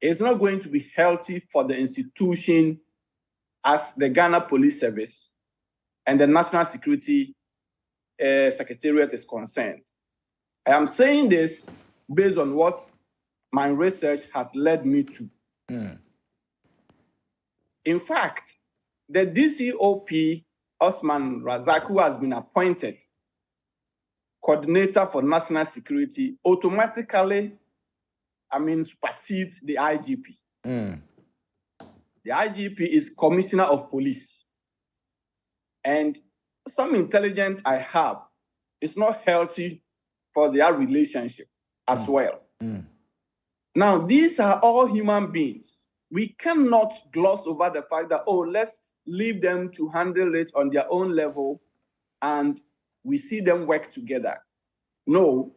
it's not going to be healthy for the institution as the Ghana Police Service and the National Security secretariat is concerned. I am saying this based on what my research has led me to. In fact, the DCOP, Osman Razak, who has been appointed coordinator for national security, automatically, supersedes the IGP. The IGP is Commissioner of Police. And some intelligence I have is not healthy for their relationship as well. Now, these are all human beings. We cannot gloss over the fact that, let's leave them to handle it on their own level and we see them work together. No,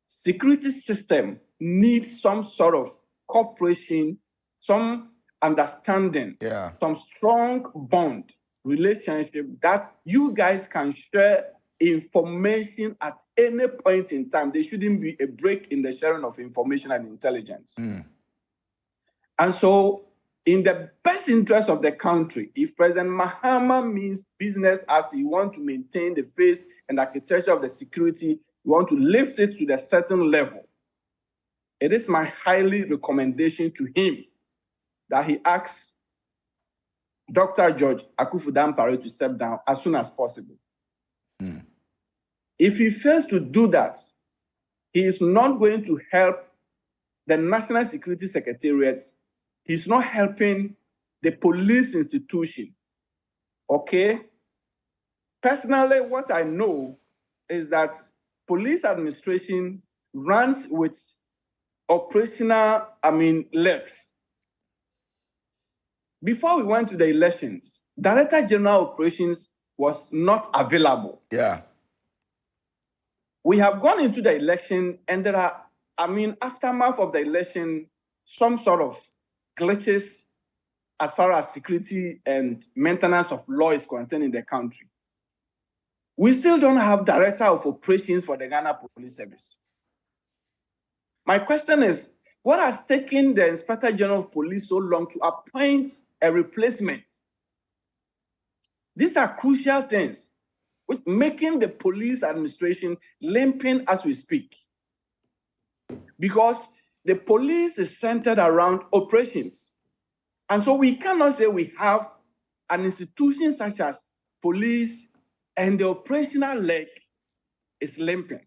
security system needs some sort of cooperation, some understanding, some strong bond relationship that you guys can share information at any point in time. There shouldn't be a break in the sharing of information and intelligence. And so, in the best interest of the country, if President Mahama means business as he wants to maintain the face and architecture of the security, we want to lift it to the certain level, it is my highly recommendation to him that he asks Dr. George Akufu-Dampare to step down as soon as possible. If he fails to do that, he is not going to help the National Security Secretariat. He's not helping the police institution. Okay? Personally, what I know is that police administration runs with operational, legs. Before we went to the elections, Director General Operations was not available. We have gone into the election and there are, aftermath of the election, some sort of glitches as far as security and maintenance of law is concerned in the country. We still don't have Director of Operations for the Ghana Police Service. My question is, what has taken the Inspector General of Police so long to appoint a replacement? These are crucial things, which making the police administration limping as we speak. Because the police is centered around operations. And so we cannot say we have an institution such as police and the operational leg is limping.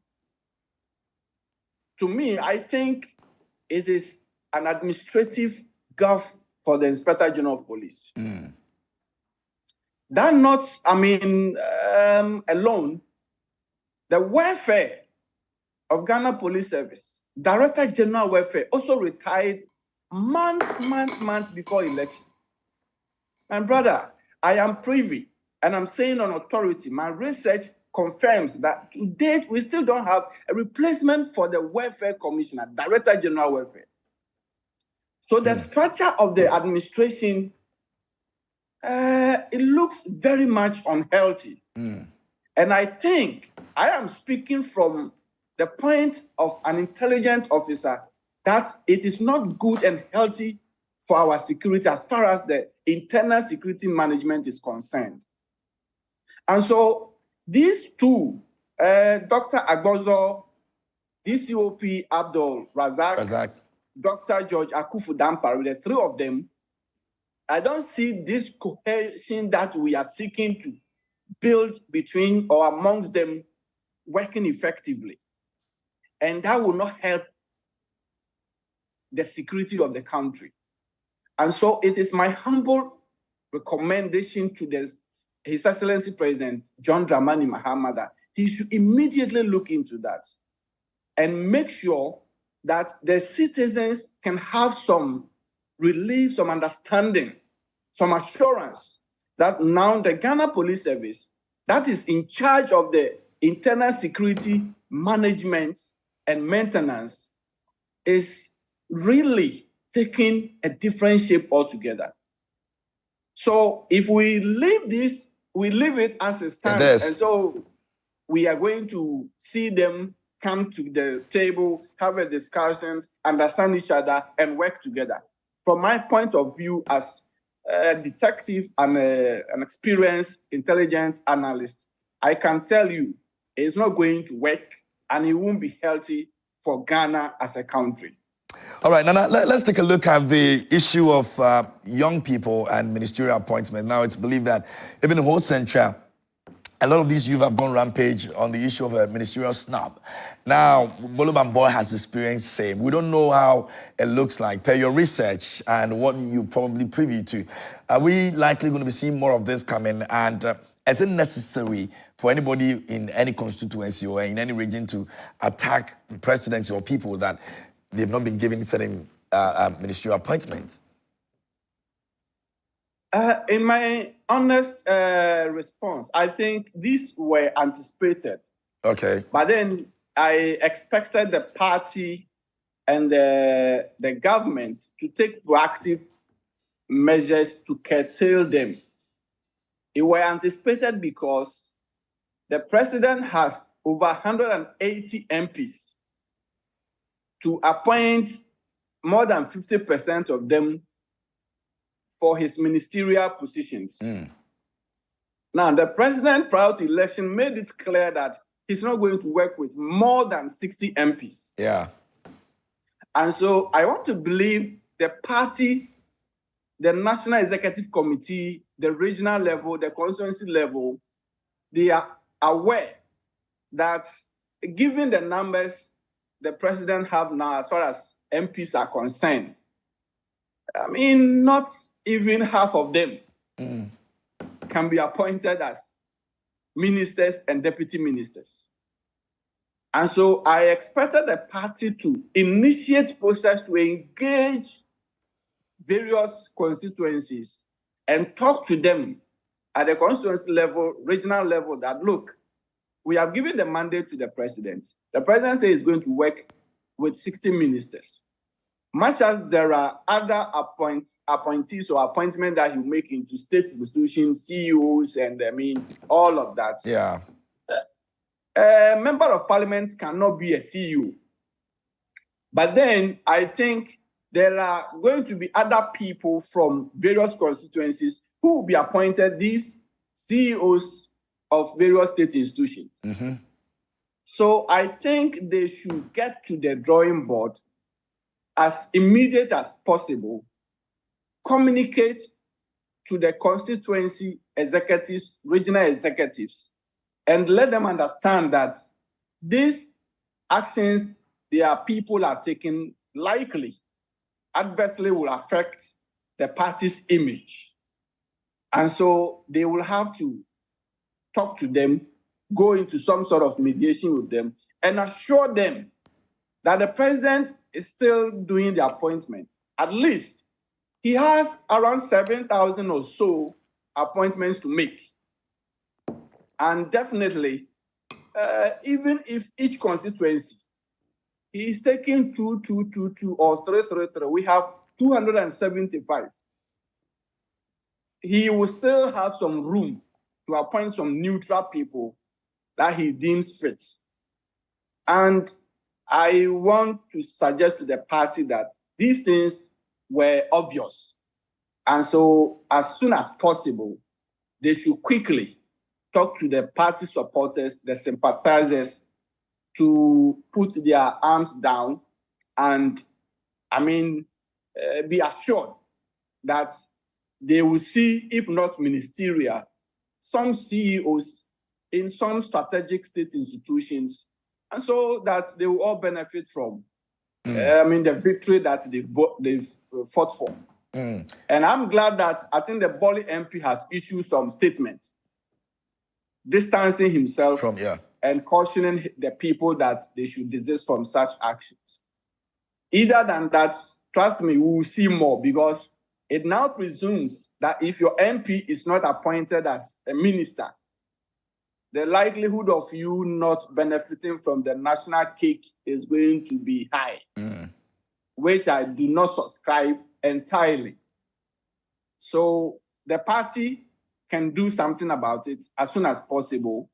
To me, I think it is an administrative gaffe for the Inspector General of Police. That not, alone, the welfare of Ghana Police Service, Director General Welfare, also retired months before election. My brother, I am privy, and I'm saying on authority, my research confirms that to date, we still don't have a replacement for the Welfare Commissioner, Director General Welfare. So the structure of the administration, it looks very much unhealthy. And I think I am speaking from the point of an intelligent officer that it is not good and healthy for our security as far as the internal security management is concerned. And so these two, Dr. Agbozo, DCOP Abdul Razak, Dr. George Akufu-Dampare, the three of them, I don't see this cohesion that we are seeking to build between or amongst them working effectively. And that will not help the security of the country. And so it is my humble recommendation to His Excellency President John Dramani Mahama that he should immediately look into that and make sure that the citizens can have some relief, some understanding, some assurance that now the Ghana Police Service that is in charge of the internal security management and maintenance is really taking a different shape altogether. So if we leave this, we leave it as it stands, and so we are going to see them come to the table, have a discussions, understand each other, and work together. From my point of view as a detective and an experienced intelligence analyst, I can tell you it's not going to work, and it won't be healthy for Ghana as a country. All right, Nana, let's take a look at the issue of young people and ministerial appointment. Now, it's believed that even in Whole Central, a lot of these youth have gone rampage on the issue of a ministerial snub. Now, Boloban Boy has experienced same. We don't know how it looks like. Per your research and what you probably privy to, are we likely going to be seeing more of this coming? And is it necessary for anybody in any constituency or in any region to attack presidents or people that they've not been given certain ministerial appointments? In my honest response, I think these were anticipated. Okay. But then I expected the party and the government to take proactive measures to curtail them. It were anticipated because the president has over 180 MPs to appoint more than 50% of them for his ministerial positions. Now, the president prior to election made it clear that he's not going to work with more than 60 MPs. Yeah. And so I want to believe the party, the National Executive Committee, the regional level, the constituency level, they are aware that given the numbers the president have now as far as MPs are concerned, I mean, not even half of them can be appointed as ministers and deputy ministers. And so I expected the party to initiate process to engage various constituencies and talk to them at the constituency level, regional level, that look, we have given the mandate to the president. The president says he's going to work with 60 ministers. Much as there are other appointees or appointments that you make into state institutions, CEOs, and I mean, all of that. Yeah. A member of parliament cannot be a CEO. But then I think there are going to be other people from various constituencies who will be appointed these CEOs of various state institutions. So I think they should get to the drawing board as immediate as possible, communicate to the constituency executives, regional executives, and let them understand that these actions their people are taking likely adversely will affect the party's image. And so they will have to talk to them, go into some sort of mediation with them, and assure them that the president is still doing the appointment. At least he has around 7,000 or so appointments to make. And definitely, even if each constituency he is taking 2, 2, 2, 2, or 3, 3, 3, we have 275. He will still have some room to appoint some neutral people that he deems fit. And I want to suggest to the party that these things were obvious. And so as soon as possible, they should quickly talk to the party supporters, the sympathizers, to put their arms down and, be assured that they will see, if not ministerial, some CEOs in some strategic state institutions, and so that they will all benefit from, the victory that they've fought for. And I'm glad that I think the Boli MP has issued some statement distancing himself from and cautioning the people that they should desist from such actions. Either than that, trust me, we will see more, because it now presumes that if your MP is not appointed as a minister, the likelihood of you not benefiting from the national cake is going to be high, which I do not subscribe entirely. So the party can do something about it as soon as possible.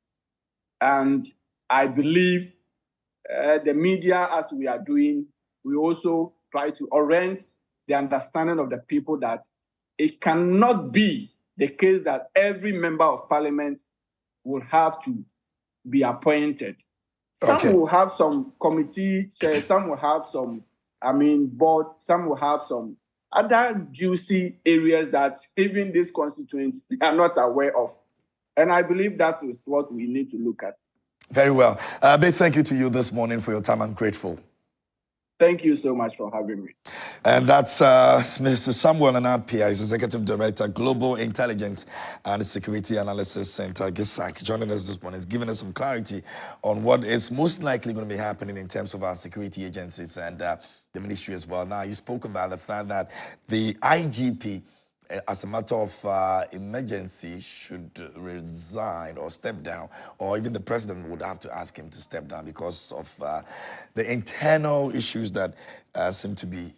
And I believe the media, as we are doing, we also try to orient the understanding of the people that it cannot be the case that every member of parliament will have to be appointed. Some will have some committee chairs, some will have some, board, some will have some other juicy areas that even these constituents are not aware of. And I believe that is what we need to look at. Very well. Big thank you to you this morning for your time. I'm grateful. Thank you so much for having me. And that's Mr. Samuel Anapia, is Executive Director, Global Intelligence and Security Analysis Center, GISAC, joining us this morning, giving us some clarity on what is most likely going to be happening in terms of our security agencies and the ministry as well. Now, you spoke about the fact that the IGP, as a matter of emergency, should resign or step down, or even the president would have to ask him to step down because of the internal issues that seem to be,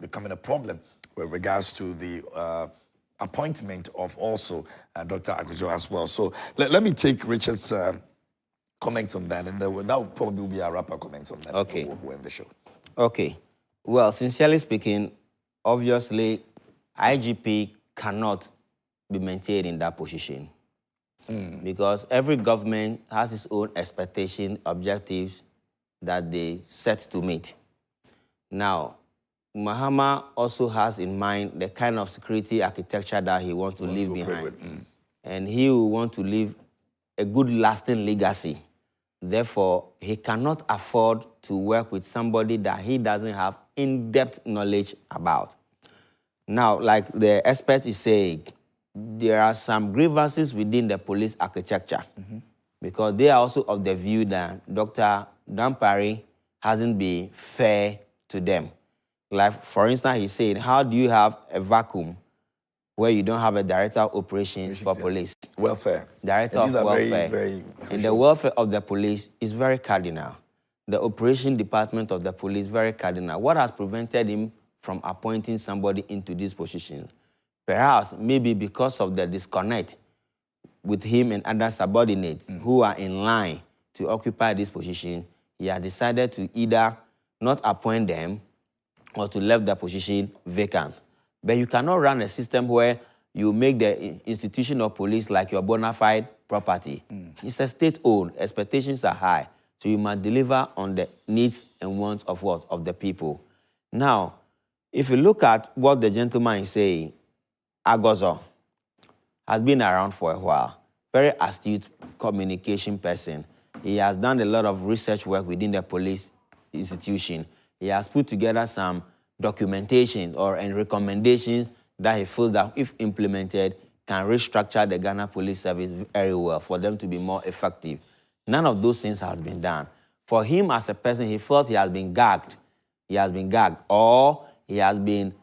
becoming a problem with regards to the appointment of also Dr. Akojo as well. So let me take Richard's comments on that, and that will probably be our wrapper comments on that. Okay. We'll end the show. Okay. Well, sincerely speaking, obviously, IGP cannot be maintained in that position because every government has its own expectation, objectives that they set to meet. Now, Mahama also has in mind the kind of security architecture that he wants to leave behind. And he will want to leave a good lasting legacy. Therefore, he cannot afford to work with somebody that he doesn't have in-depth knowledge about. Now, like the expert is saying, there are some grievances within the police architecture because they are also of the view that Dr. Dampari hasn't been fair to them. Like, for instance, he's saying, how do you have a vacuum where you don't have a director of operations for police? Welfare. Director of welfare. Very and the welfare of the police is very cardinal. The operation department of the police is very cardinal. What has prevented him from appointing somebody into this position? Perhaps maybe because of the disconnect with him and other subordinates who are in line to occupy this position, he has decided to either not appoint them or to leave the position vacant. But you cannot run a system where you make the institution of police like your bona fide property. It's a state-owned. Expectations are high. So you must deliver on the needs and wants of what? Of the people. Now, if you look at what the gentleman is saying, Agozo has been around for a while. Very astute communication person. He has done a lot of research work within the police institution. He has put together some documentation and recommendations that he feels that if implemented, can restructure the Ghana Police Service very well for them to be more effective. None of those things has been done. For him as a person, he felt he has been gagged. He has been gagged, or he has been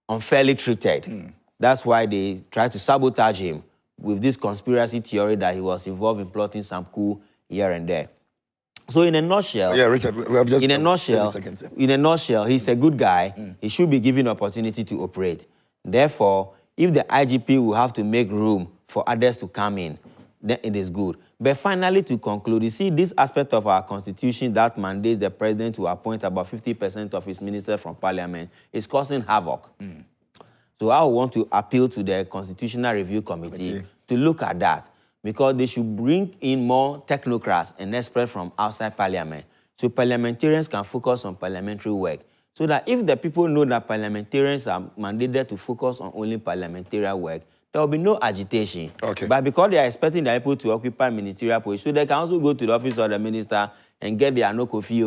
unfairly treated. That's why they tried to sabotage him with this conspiracy theory that he was involved in plotting some coup here and there. So in a nutshell, yeah, Richard, we have just in a nutshell, he's a good guy. He should be given opportunity to operate. Therefore, if the IGP will have to make room for others to come in, then it is good. But finally, to conclude, you see, this aspect of our constitution that mandates the president to appoint about 50% of his ministers from parliament is causing havoc. So I want to appeal to the Constitutional Review Committee to look at that, because they should bring in more technocrats and experts from outside parliament, so parliamentarians can focus on parliamentary work. So that if the people know that parliamentarians are mandated to focus on only parliamentary work, there will be no agitation. But because they are expecting the people to occupy ministerial positions, so they can also go to the office of the minister and get their no coffee,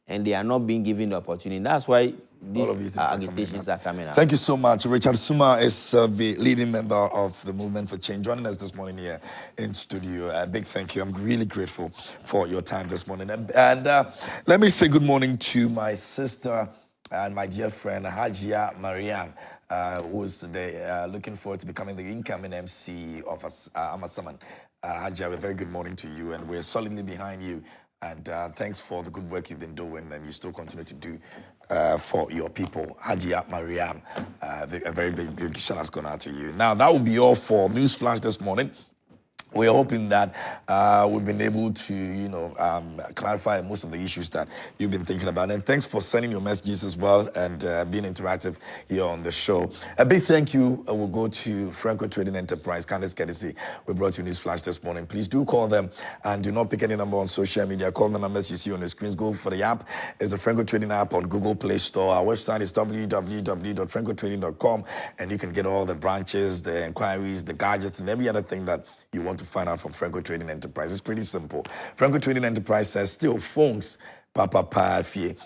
and they are not being given the opportunity. That's why these agitations are coming out. Thank you so much. Richard Sumah is the leading member of the Movement for Change, joining us this morning here in studio. A big thank you. I'm really grateful for your time this morning. And let me say good morning to my sister and my dear friend, Hajia Mariam, who's looking forward to becoming the incoming MC of Amasaman. Hajia, a very good morning to you, and we're solidly behind you. And thanks for the good work you've been doing, and you still continue to do for your people. Hajia Mariam, a very big shout out going out to you. Now, that will be all for News Flash this morning. we're hoping that we've been able to, clarify most of the issues that you've been thinking about. And thanks for sending your messages as well and being interactive here on the show. A big thank you will go to Franco Trading Enterprise, Candace Kedisi. We brought you news flash this morning. Please do call them and do not pick any number on social media. Call the numbers you see on the screens. Go for the app. It's the Franco Trading app on Google Play Store. Our website is www.francotrading.com, and you can get all the branches, the inquiries, the gadgets, and every other thing that you want to find out from Franco Trading Enterprise. It's pretty simple. Franco Trading Enterprise says, still phones, papa pa fie.